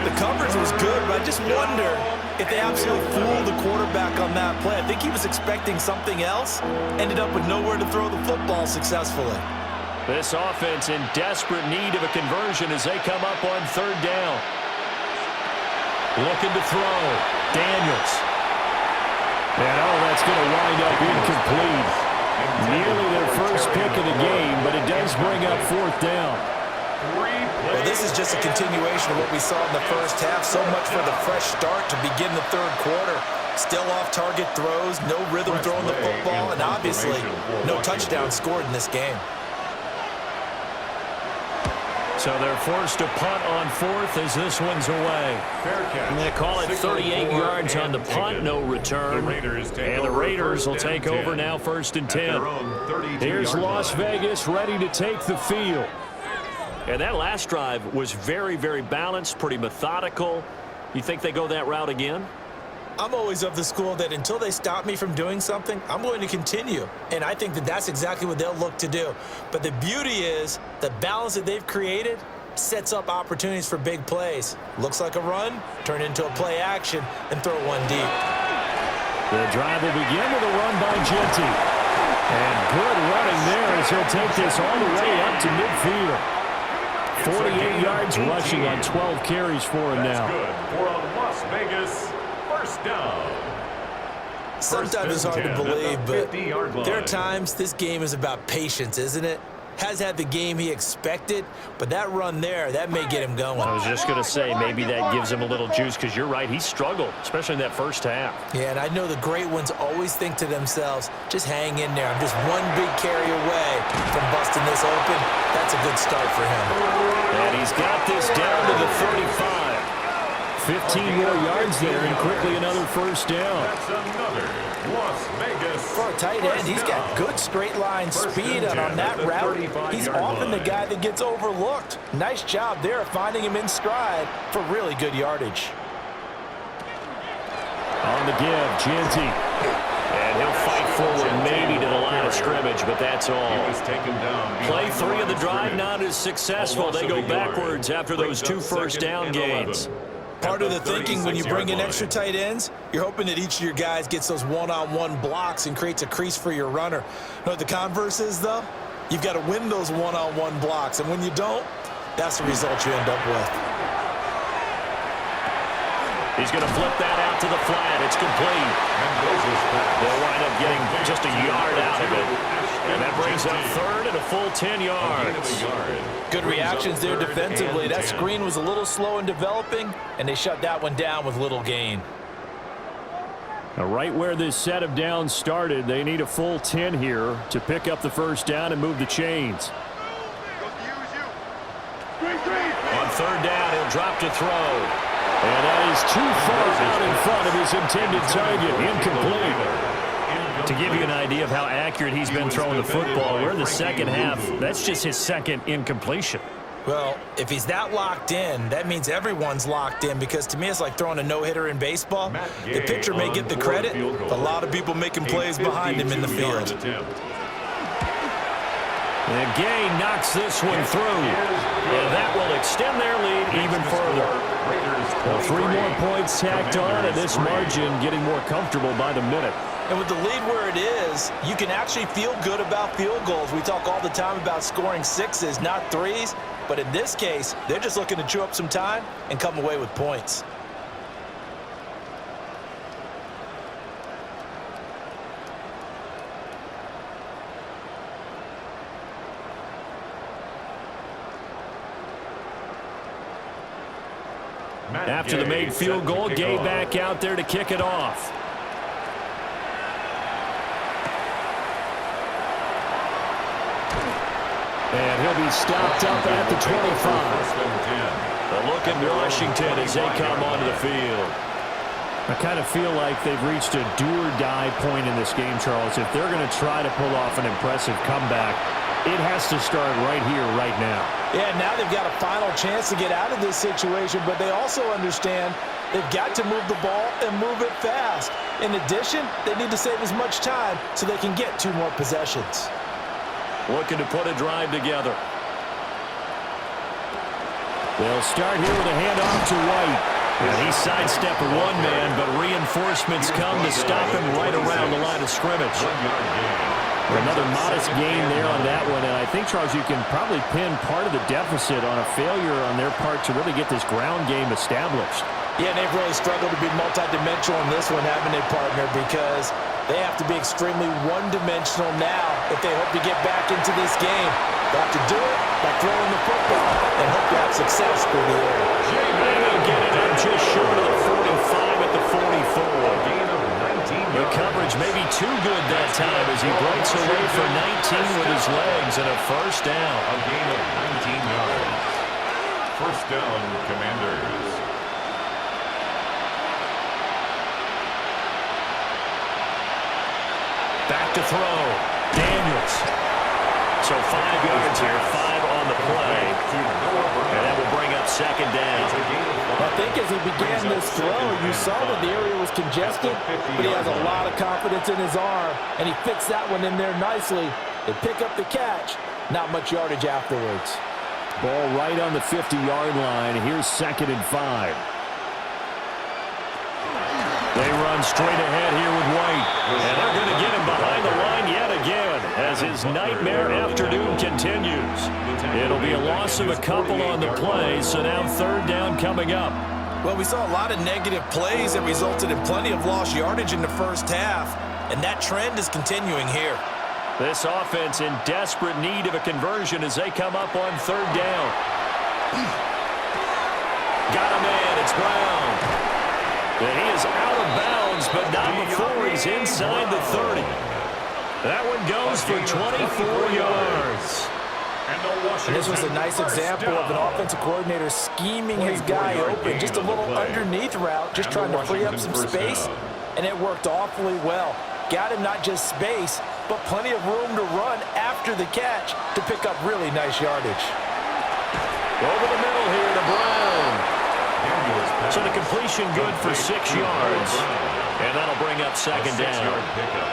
The coverage was good, but I just wonder if they absolutely fooled the quarterback on that play. I think he was expecting something else, ended up with nowhere to throw the football successfully. This offense in desperate need of a conversion as they come up on third down. Looking to throw. Daniels. And that's going to wind up incomplete. Nearly their first pick of the game, but it does bring up fourth down. Well, this is just a continuation of what we saw in the first half. So much for the fresh start to begin the third quarter. Still off-target throws, no rhythm throwing the football, and obviously no touchdown scored in this game. So they're forced to punt on fourth as this one's away. And they call it 38 yards on the punt, no return. And the Raiders will take over now, 1st and 10. Here's Las Vegas ready to take the field. And that last drive was very, very balanced, pretty methodical. You think they go that route again? I'm always of the school that until they stop me from doing something, I'm going to continue. And I think that that's exactly what they'll look to do. But the beauty is the balance that they've created sets up opportunities for big plays. Looks like a run, turn into a play action, and throw one deep. The drive will begin with a run by Genty. And good running there as he'll take this all the way up to midfield. 48 yards rushing on 12 carries for him now. Good for a Las Vegas first down. Sometimes it's hard to believe, but there are times this game is about patience, isn't it? Has had the game he expected, but that run there, that may get him going. I was just going to say, maybe that gives him a little juice, because you're right, he struggled, especially in that first half. Yeah, and I know the great ones always think to themselves, just hang in there. I'm just one big carry away from busting this open. That's a good start for him. And he's got this down to the 35. 15 more yards there, and quickly another first down. That's another Las Vegas. For a tight end, he's got good straight line speed, and on that route, he's often the guy that gets overlooked. Nice job there of finding him in stride for really good yardage. On the give, Genty. And he'll fight forward maybe to the line of scrimmage, but that's all. He was taken down. Play 3 of the drive not as successful. They go backwards after those 2 first down gains. Part of the thinking when you bring in extra tight ends, you're hoping that each of your guys gets those one-on-one blocks and creates a crease for your runner. You know what the converse is, though? You've got to win those one-on-one blocks, and when you don't, that's the result you end up with. He's going to flip that out to the flat. It's complete. They'll wind up getting just a yard out of it. And that brings up 3rd and a full 10 yards. Good reactions there defensively. That screen was a little slow in developing, and they shut that one down with little gain. Now, right where this set of downs started, they need a full 10 here to pick up the first down and move the chains. On 3rd down, he'll drop to throw. And that is too far out in front of his intended target. Incomplete. To give you an idea of how accurate he's been throwing the football, we're in the second half. That's just his second incompletion. Well, if he's that locked in, that means everyone's locked in, because to me it's like throwing a no-hitter in baseball. The pitcher may get the credit, but a lot of people making plays behind him in the field. And Gay knocks this one through. And that will extend their lead even further. Well, 3 more points tacked on, and this margin getting more comfortable by the minute. And with the lead where it is, you can actually feel good about field goals. We talk all the time about scoring 6s, not 3s. But in this case, they're just looking to chew up some time and come away with points. After the made field goal, Gay back out there to kick it off. And he'll be stopped up at the 25. A look at Washington as they come onto the field. I kind of feel like they've reached a do-or-die point in this game, Charles. If they're going to try to pull off an impressive comeback, it has to start right here, right now. Yeah, now they've got a final chance to get out of this situation, but they also understand they've got to move the ball and move it fast. In addition, they need to save as much time so they can get 2 more possessions. Looking to put a drive together. They'll start here with a handoff to White. And he sidestepped one man, but reinforcements come to stop him right around the line of scrimmage. Another modest gain there on that one, and I think, Charles, you can probably pin part of the deficit on a failure on their part to really get this ground game established. Yeah, and they've really struggled to be multidimensional in this one, haven't they, partner? Because they have to be extremely one-dimensional now if they hope to get back into this game. Got to do it by throwing the football and hope to have success through the air. And he'll get it up just short of the 45 at the 44. The coverage may be too good that time as he breaks away for 19 with his legs and a first down. A gain of 19 yards. First down, Commanders. Back to throw. Daniels. So 5 yards here, 5 on the play. And that will bring up second down. I think as he began this throw, you saw that the area was congested, but he has a lot of confidence in his arm, and he fits that one in there nicely. They pick up the catch, not much yardage afterwards. Ball right on the 50-yard line. Here's 2nd and 5. They run straight ahead here with White. And they're going to get him behind the line yet again as his nightmare afternoon continues. It'll be a loss of a couple on the play, so now 3rd down coming up. Well, we saw a lot of negative plays that resulted in plenty of lost yardage in the first half, and that trend is continuing here. This offense in desperate need of a conversion as they come up on 3rd down. Got a man, it's Brown. And he is out of bounds, but not before he's inside the 30. That one goes for 24 yards. And this was a nice example of an offensive coordinator scheming his guy open. Just a little underneath route, just trying to free up some space, and it worked awfully well. Got him not just space, but plenty of room to run after the catch to pick up really nice yardage. Over the middle here to Brown. So the completion good for 6 yards. And that'll bring up second down.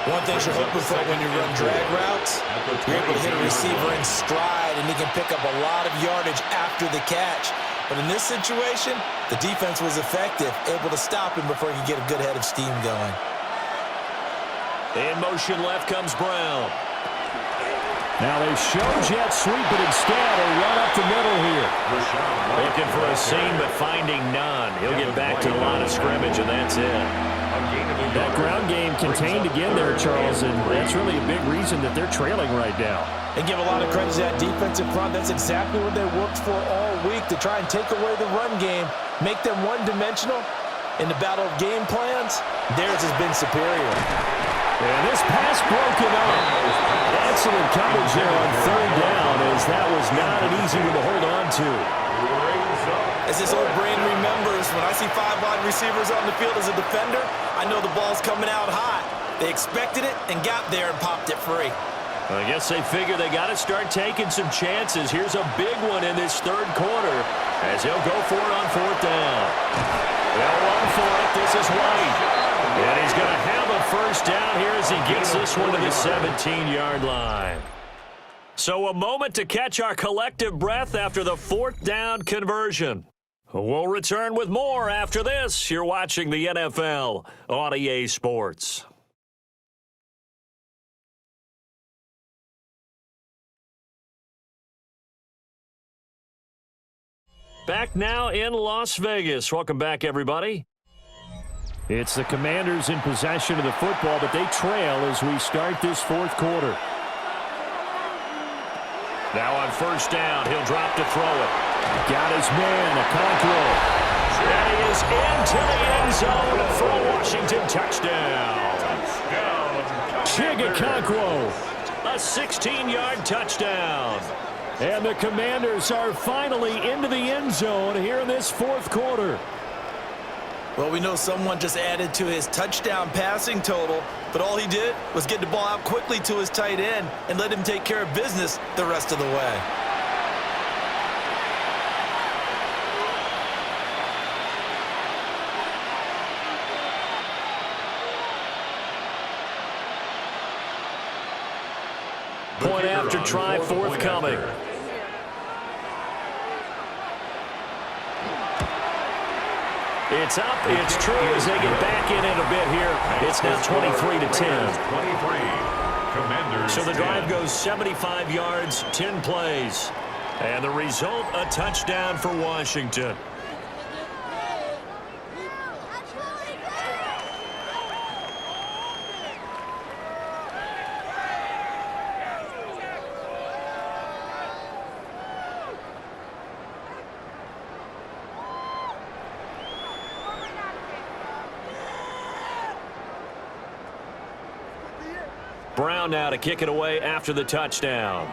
One thing you're hoping for when you run drag routes, you're able to hit a receiver in stride, and he can pick up a lot of yardage after the catch. But in this situation, the defense was effective, able to stop him before he could get a good head of steam going. In motion left comes Brown. Now they show jet sweep, but instead a run up the middle here. Looking for a seam, but finding none. He'll get back to the line of scrimmage, and that's it. That ground game contained again there, Charles, and that's really a big reason that they're trailing right now. And give a lot of credit to that defensive front. That's exactly what they worked for all week, to try and take away the run game, make them one-dimensional. In the battle of game plans, theirs has been superior. And this pass broken up. Excellent coverage there on 3rd down, as that was not an easy one to hold on to. As this old brain remembers, when I see 5 wide receivers on the field as a defender, I know the ball's coming out hot. They expected it and got there and popped it free. I guess they figure they got to start taking some chances. Here's a big one in this 3rd quarter as he'll go for it on 4th down. They'll run for it. This is White. And he's going to have a first down here as he gets this one to the 17-yard line. So a moment to catch our collective breath after the 4th down conversion. We'll return with more after this. You're watching the NFL on EA Sports. Back now in Las Vegas. Welcome back, everybody. It's the Commanders in possession of the football, but they trail as we start this 4th quarter. Now on 1st down, he'll drop to throw it. Got his man, a control. And he is into the end zone for a Washington touchdown. Chigakonkwo. A 16-yard touchdown. And the Commanders are finally into the end zone here in this 4th quarter. Well, we know someone just added to his touchdown passing total, but all he did was get the ball out quickly to his tight end and let him take care of business the rest of the way. Point after try forthcoming. It's up, it's true as they get back in it a bit here. It's now 23-10. So the drive goes 75 yards, 10 plays. And the result, a touchdown for Washington. ground now to kick it away after the touchdown.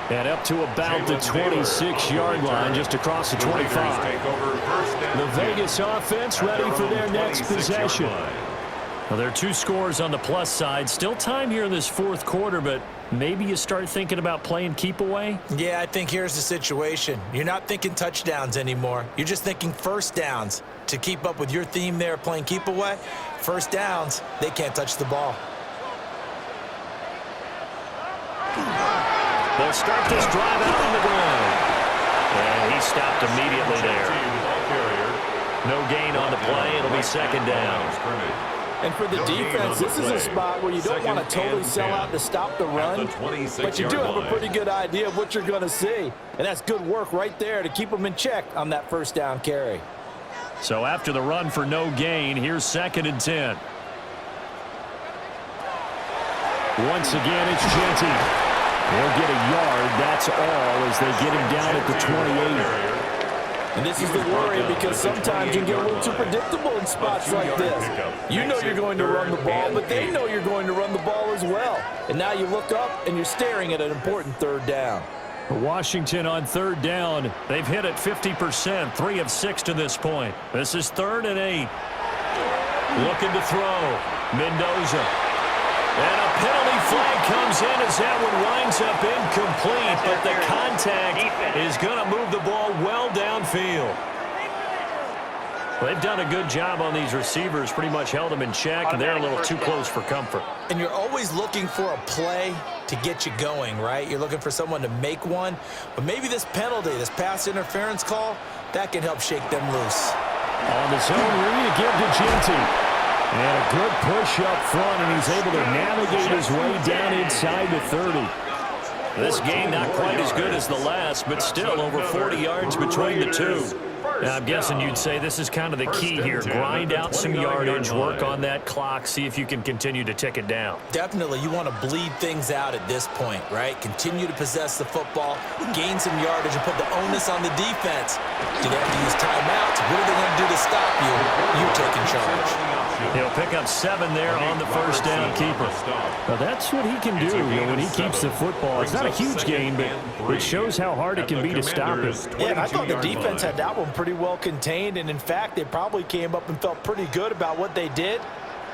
And up to about the 26-yard line, just across the 25. The Vegas offense ready for their next possession. Well, there are 2 scores on the plus side. Still time here in this fourth quarter, but maybe you start thinking about playing keep away? Yeah, I think here's the situation. You're not thinking touchdowns anymore. You're just thinking first downs. To keep up with your theme there, playing keep away, first downs, they can't touch the ball. They'll start this drive out on the ground. And he stopped immediately there. No gain on the play. It'll be second down. And for the defense, this is a spot where you don't want to totally sell out to stop the run, but you do have a pretty good idea of what you're going to see. And that's good work right there to keep them in check on that first down carry. So after the run for no gain, here's 2nd and 10. Once again, it's Genty. They'll get a yard, that's all, as they get him down at the 28. And this is the worry, because sometimes you get a little too predictable in spots like this. You know you're going to run the ball, but they know you're going to run the ball as well. And now you look up, and you're staring at an important third down. Washington on third down. They've hit it 50%, 3 of 6 to this point. This is 3rd and 8. Looking to throw. Mendoza. And a penalty flag comes in as that one winds up incomplete, but the contact is going to move the ball well downfield. They've done a good job on these receivers, pretty much held them in check, and they're a little too close for comfort. And you're always looking for a play to get you going, right? You're looking for someone to make one, but maybe this penalty, this pass interference call, that can help shake them loose. On the zone read, again to Genty. And a good push up front, and he's able to navigate his way down inside the 30. This game not quite as good as the last, but still over 40 yards between the two. Now, I'm guessing you'd say this is kind of the key here. Grind out some yardage, work on that clock, see if you can continue to tick it down. Definitely. You want to bleed things out at this point, right? Continue to possess the football, gain some yardage, and put the onus on the defense. Do they have to use timeouts? What are they going to do to stop you? You taking charge. He'll pick up 7 there on the first down keeper. Well, that's what he can do when he keeps the football. It's not a huge gain, but it shows how hard it can be to stop him. Yeah, and I thought the defense had that one pretty well contained, and in fact, they probably came up and felt pretty good about what they did.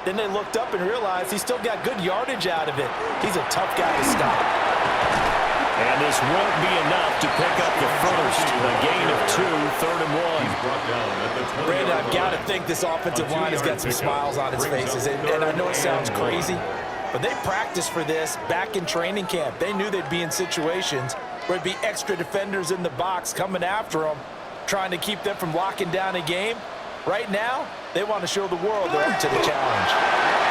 Then they looked up and realized he still got good yardage out of it. He's a tough guy to stop. And this won't be enough to pick up the first. A gain of 2, 3rd and 1. Brandon, I've got to think this offensive line has got some smiles on its faces. And I know it sounds crazy, but they practiced for this back in training camp. They knew they'd be in situations where there'd be extra defenders in the box coming after them, trying to keep them from locking down a game. Right now, they want to show the world they're up to the challenge.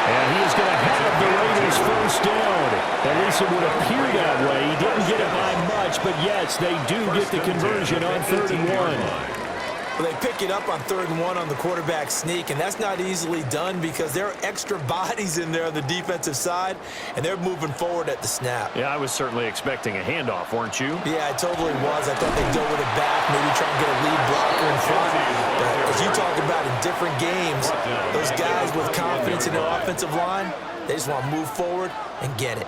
And he is going to have the Raiders first down. At least it would appear that way. He didn't get it by much, but yes, they do get the conversion on 3rd and 1. Well, they pick it up on 3rd and 1 on the quarterback sneak, and that's not easily done because there are extra bodies in there on the defensive side, and they're moving forward at the snap. Yeah, I was certainly expecting a handoff, weren't you? Yeah, I totally was. I thought they'd go with it back, maybe try and get a lead blocker in front. But as you talk about in different games, those guys with confidence in their offensive line, they just want to move forward and get it.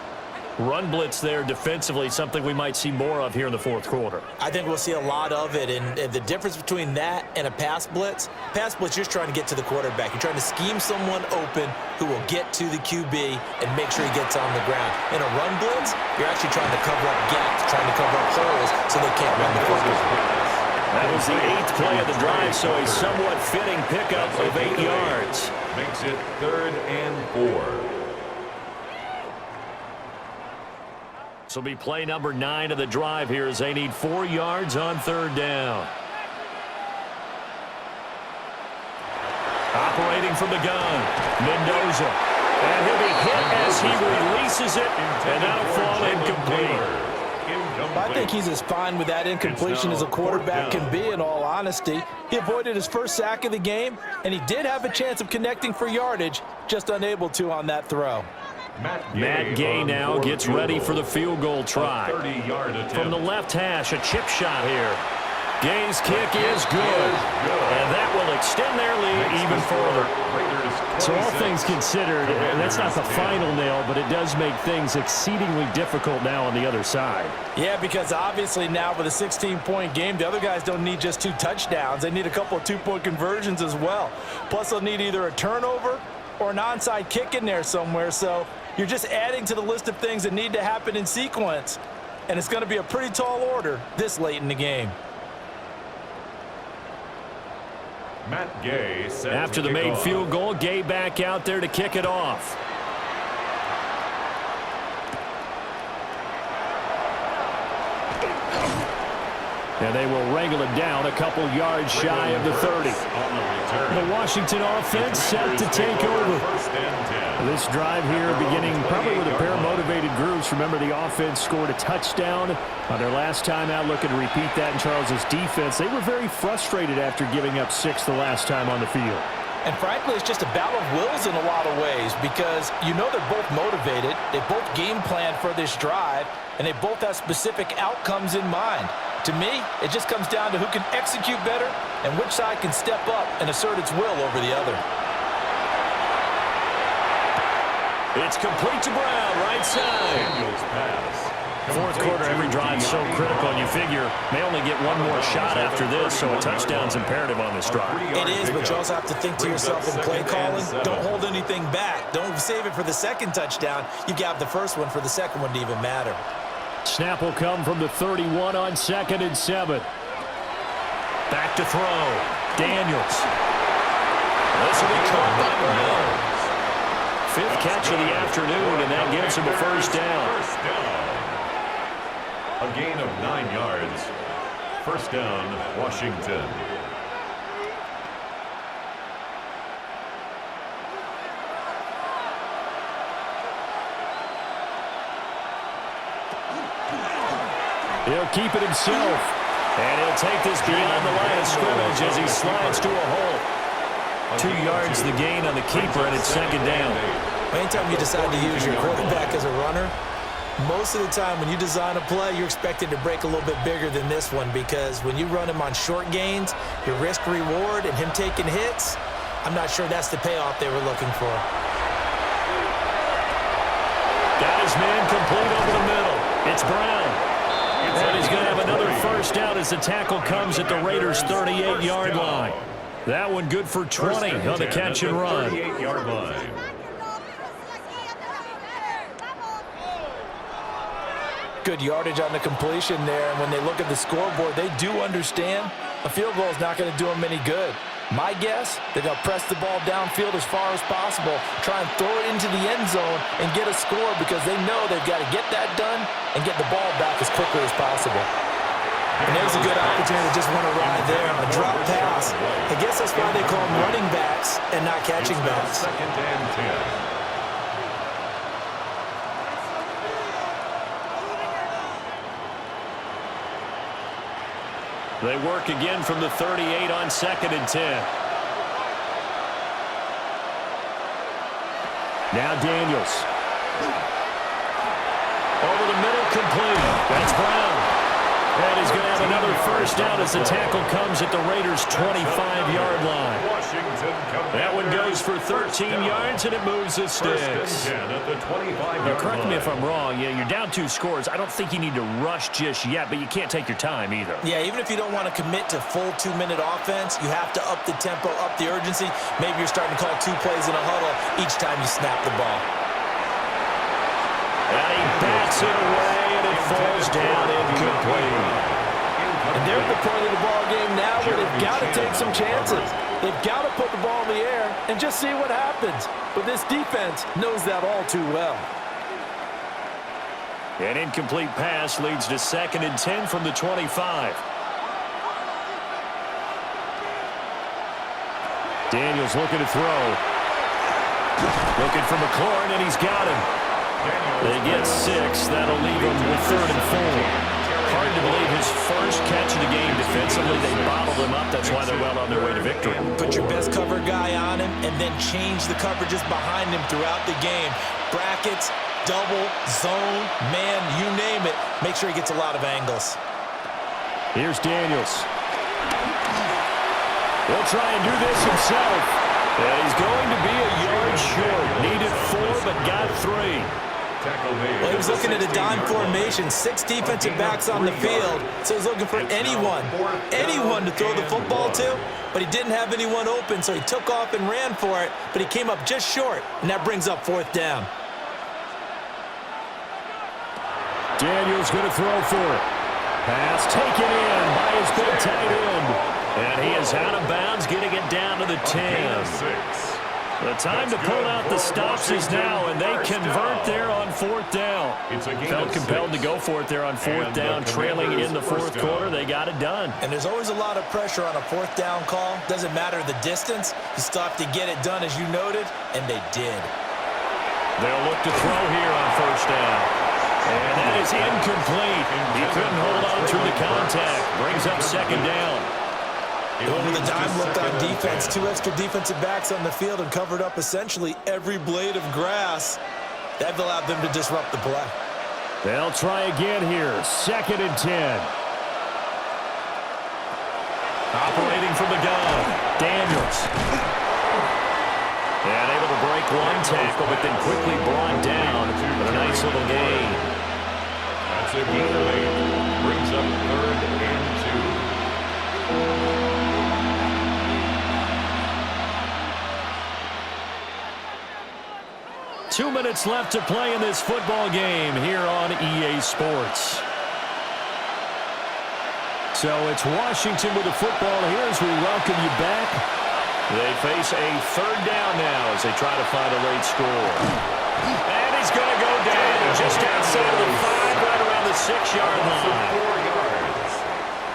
Run blitz there defensively, something we might see more of here in the fourth quarter. I think we'll see a lot of it, and the difference between that and a pass blitz, you're just trying to get to the quarterback. You're trying to scheme someone open who will get to the QB and make sure he gets on the ground. In a run blitz, you're actually trying to cover up gaps, trying to cover up holes so they can't run the football. That was the 8th play of the drive, so a somewhat fitting pickup of 8 yards. Makes it 3rd and 4. This will be play number 9 of the drive here as they need 4 yards on 3rd down. Operating from the gun, Mendoza. And he'll be hit as he releases it, and that'll fall incomplete. I think he's as fine with that incompletion as a quarterback can be, in all honesty. He avoided his first sack of the game, and he did have a chance of connecting for yardage, just unable to on that throw. Matt Gay now gets ready for the field goal try. From the left hash, a chip shot here. Gay's kick is good. And that will extend their lead even further. So all things considered, that's not the final nail, but it does make things exceedingly difficult now on the other side. Yeah, because obviously now with a 16-point game, the other guys don't need just 2 touchdowns. They need a couple of 2-point conversions as well. Plus, they'll need either a turnover or an onside kick in there somewhere. So you're just adding to the list of things that need to happen in sequence. And it's going to be a pretty tall order this late in the game. Matt Gay set After the to kick made off. field goal, Gay back out there to kick it off. And they will wrangle it down a couple yards shy of the 30. The Washington offense set to take over. First and 10. This drive here beginning probably with a pair of motivated groups. Remember, the offense scored a touchdown on their last time out, looking to repeat that in Charles's defense. They were very frustrated after giving up 6 the last time on the field. And frankly, it's just a battle of wills in a lot of ways because you know they're both motivated. They both game plan for this drive, and they both have specific outcomes in mind. To me, it just comes down to who can execute better and which side can step up and assert its will over the other. It's complete to Brown, right side. Daniels pass. Fourth quarter, every drive so critical, and you figure may only get one more shot after this, so a touchdown's imperative on this drive. It is, but you also have to think to yourself in play calling, don't hold anything back. Don't save it for the second touchdown. You got the first one for the second one to even matter. Snap will come from the 31 on 2nd and 7. Back to throw. Daniels. This will be caught by Brown. 5th catch of the afternoon, and that gives him a first down. First down. A gain of 9 yards. First down, Washington. He'll keep it himself. And he'll take this beyond the line of scrimmage as he slides to a hole. 2 yards the gain on the keeper, and it's second down. Anytime you decide to use your quarterback as a runner, most of the time when you design a play, you're expected to break a little bit bigger than this one because when you run him on short gains, your risk-reward and him taking hits, I'm not sure that's the payoff they were looking for. Got his man complete over the middle. It's Brown. And he's going to have another first down as the tackle comes at the Raiders' 38-yard line. That one good for 20 on the catch and run. 38-yard line. Good yardage on the completion there, and when they look at the scoreboard, they do understand a field goal is not going to do them any good. My guess, they're going to press the ball downfield as far as possible, try and throw it into the end zone and get a score because they know they've got to get that done and get the ball back as quickly as possible. And there's a good opportunity to just want to ride there on a drop pass. I guess that's why they call them running backs and not catching backs. Second and 10. They work again from the 38 on 2nd and 10. Now Daniels. Over the middle, complete. That's Brown. And he's going to have another first down as the tackle comes at the Raiders' 25-yard line. That one goes for 13 yards, and it moves the sticks. Now, correct me if I'm wrong. Yeah, you're down 2 scores. I don't think you need to rush just yet, but you can't take your time either. Yeah, even if you don't want to commit to full 2-minute offense, you have to up the tempo, up the urgency. Maybe you're starting to call 2 plays in a huddle each time you snap the ball. And he bats it away, and it falls down incomplete. And they're at the point of the ball game now where they've got to take some chances. They've got to put the ball in the air and just see what happens. But this defense knows that all too well. An incomplete pass leads to 2nd and 10 from the 25. Daniels looking to throw. Looking for McLaurin, and he's got him. They get 6. That'll leave him with 3rd and 4. Hard to believe his first catch of the game defensively. They bottled him up. That's why they're well on their way to victory. Put your best cover guy on him and then change the coverages behind him throughout the game. Brackets, double, zone, man, you name it. Make sure he gets a lot of angles. Here's Daniels. He'll try and do this himself. And he's going to be a yard short. Needed 4, but got 3. Well, he was looking at a dime formation, 6 defensive backs on the field, so he's looking for anyone to throw the football to, but he didn't have anyone open, so he took off and ran for it, but he came up just short, and that brings up 4th down. Daniels going to throw for it. Pass taken in by his big tight end. And he is out of bounds, getting it down to the 10. The time to pull out the stops is now, and they convert there on 4th down. Felt compelled to go for it there on 4th down, trailing in the 4th quarter. They got it done. And there's always a lot of pressure on a 4th down call. Doesn't matter the distance. You still have to get it done, as you noted, and they did. They'll look to throw here on 1st down. And that is incomplete. He couldn't hold on through the contact. Brings up 2nd down. Over the dime look on defense, 2 extra defensive backs on the field and covered up essentially every blade of grass. That allowed them to disrupt the play. They'll try again here. 2nd and 10. Operating from the gun, Daniels. And able to break 1 tackle, but then quickly brought down with a nice little gain. That's a gain of 8. Brings up 3rd and 2. 2 minutes left to play in this football game here on EA Sports. So it's Washington with the football here as we welcome you back. They face a 3rd down now as they try to find a late score. And he's going to go down just outside of the 5, right around the 6-yard line. 4 yards.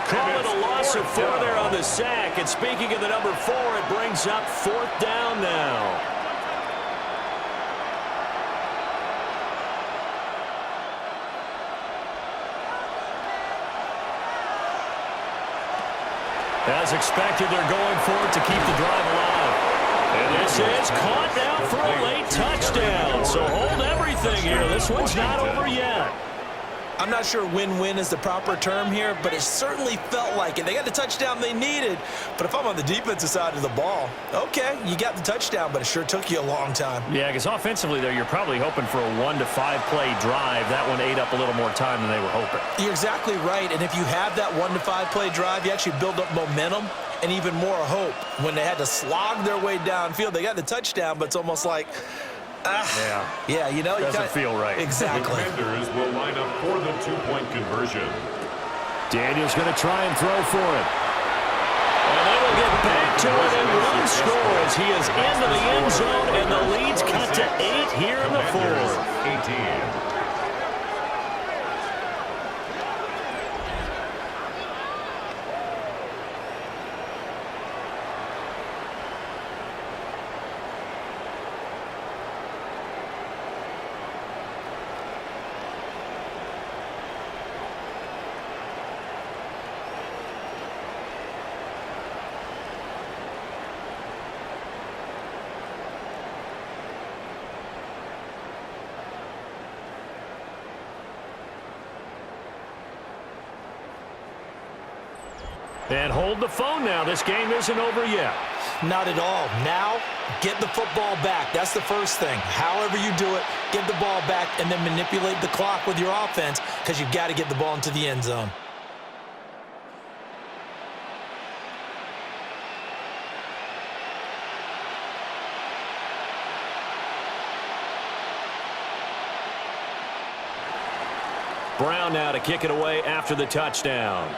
Call it a loss of 4 there on the sack. And speaking of the number 4, it brings up 4th down now. As expected, they're going for it to keep the drive alive. And this is caught now for a late touchdown. So hold everything here. This one's not over yet. I'm not sure win-win is the proper term here, but it certainly felt like it. They got the touchdown they needed, but if I'm on the defensive side of the ball, okay, you got the touchdown, but it sure took you a long time. Yeah, because offensively there, you're probably hoping for a 1 to 5 play drive. That one ate up a little more time than they were hoping. You're exactly right, and if you have that 1 to 5 play drive, you actually build up momentum and even more hope. When they had to slog their way downfield, they got the touchdown, but it's almost like, yeah, you know, doesn't feel right. Exactly. The Commanders will line up for the 2-point conversion. Daniels going to try and throw for it. And they will get back to it and one score as he is into the end zone, and the lead's cut to 8 here in the 4th. 18. And hold the phone now. This game isn't over yet. Not at all. Now, get the football back. That's the first thing. However you do it, get the ball back and then manipulate the clock with your offense because you've got to get the ball into the end zone. Brown now to kick it away after the touchdown.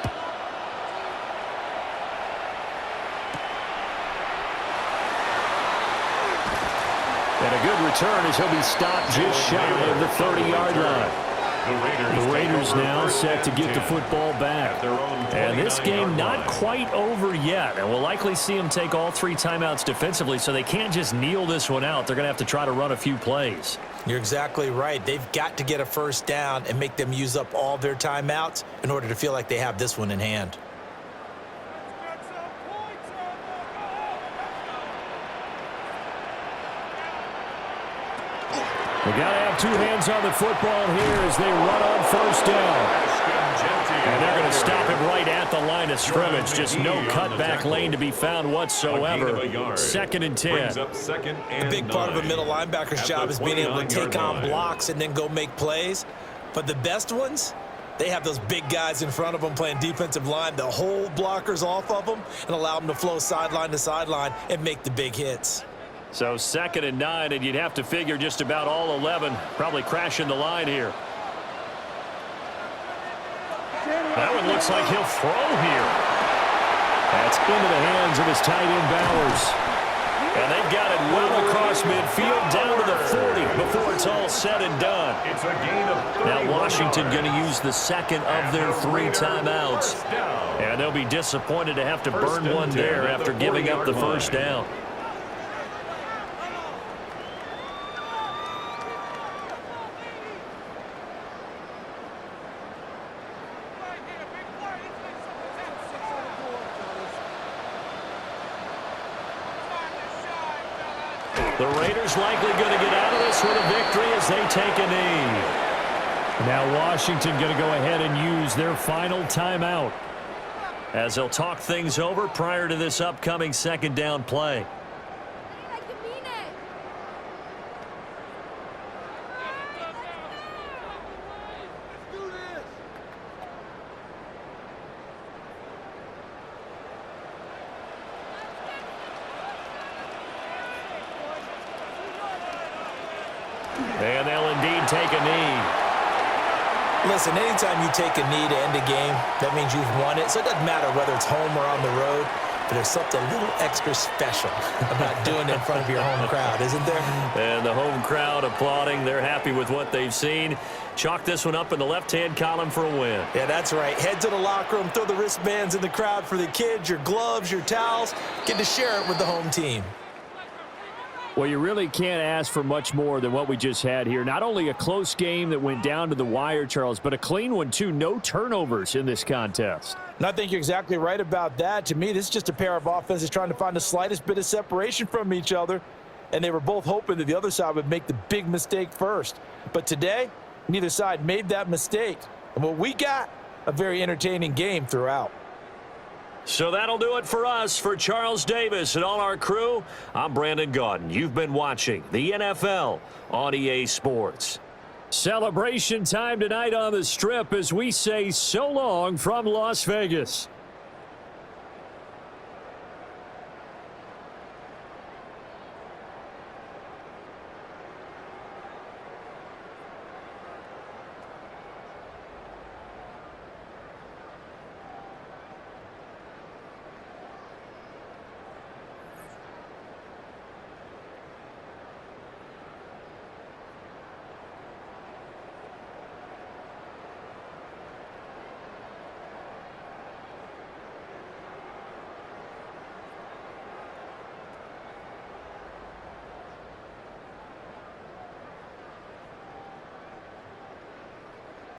And a good return as he'll be stopped just shy of the 30-yard line. The Raiders now set to get the football back. And this game not quite over yet. And we'll likely see them take all 3 timeouts defensively, so they can't just kneel this one out. They're going to have to try to run a few plays. You're exactly right. They've got to get a first down and make them use up all their timeouts in order to feel like they have this one in hand. They got to have 2 hands on the football here as they run on first down. And they're going to stop him right at the line of scrimmage. Just no cutback lane to be found whatsoever. 2nd and 10. A big part of a middle linebacker's job is being able to take on blocks and then go make plays. But the best ones, they have those big guys in front of them playing defensive line. The whole blockers off of them and allow them to flow sideline to sideline and make the big hits. So 2nd and 9, and you'd have to figure just about all 11 probably crashing the line here. That one looks like he'll throw here. That's into the hands of his tight end Bowers. And they've got it well across midfield down to the 40 before it's all said and done. It's a gain of 31 Now Washington yards. going to use the second of their 3 timeouts. And they'll be disappointed to have to burn one there after giving up the first down. The Raiders likely going to get out of this with a victory as they take a knee. Now Washington going to go ahead and use their final timeout, As they'll talk things over prior to this upcoming 2nd down play. And they'll indeed take a knee. Listen, anytime you take a knee to end a game, that means you've won it. So it doesn't matter whether it's home or on the road, but there's something a little extra special about doing it in front of your home crowd, isn't there? And the home crowd applauding. They're happy with what they've seen. Chalk this one up in the left-hand column for a win. Yeah, that's right. Head to the locker room, throw the wristbands in the crowd for the kids, your gloves, your towels. Get to share it with the home team. Well, you really can't ask for much more than what we just had here. Not only a close game that went down to the wire, Charles, but a clean one, too. No turnovers in this contest. And I think you're exactly right about that. To me, this is just a pair of offenses trying to find the slightest bit of separation from each other, and they were both hoping that the other side would make the big mistake first. But today, neither side made that mistake. And what we got, a very entertaining game throughout. So that'll do it for us. For Charles Davis and all our crew, I'm Brandon Gaudin. You've been watching the NFL on EA Sports. Celebration time tonight on the Strip as we say so long from Las Vegas.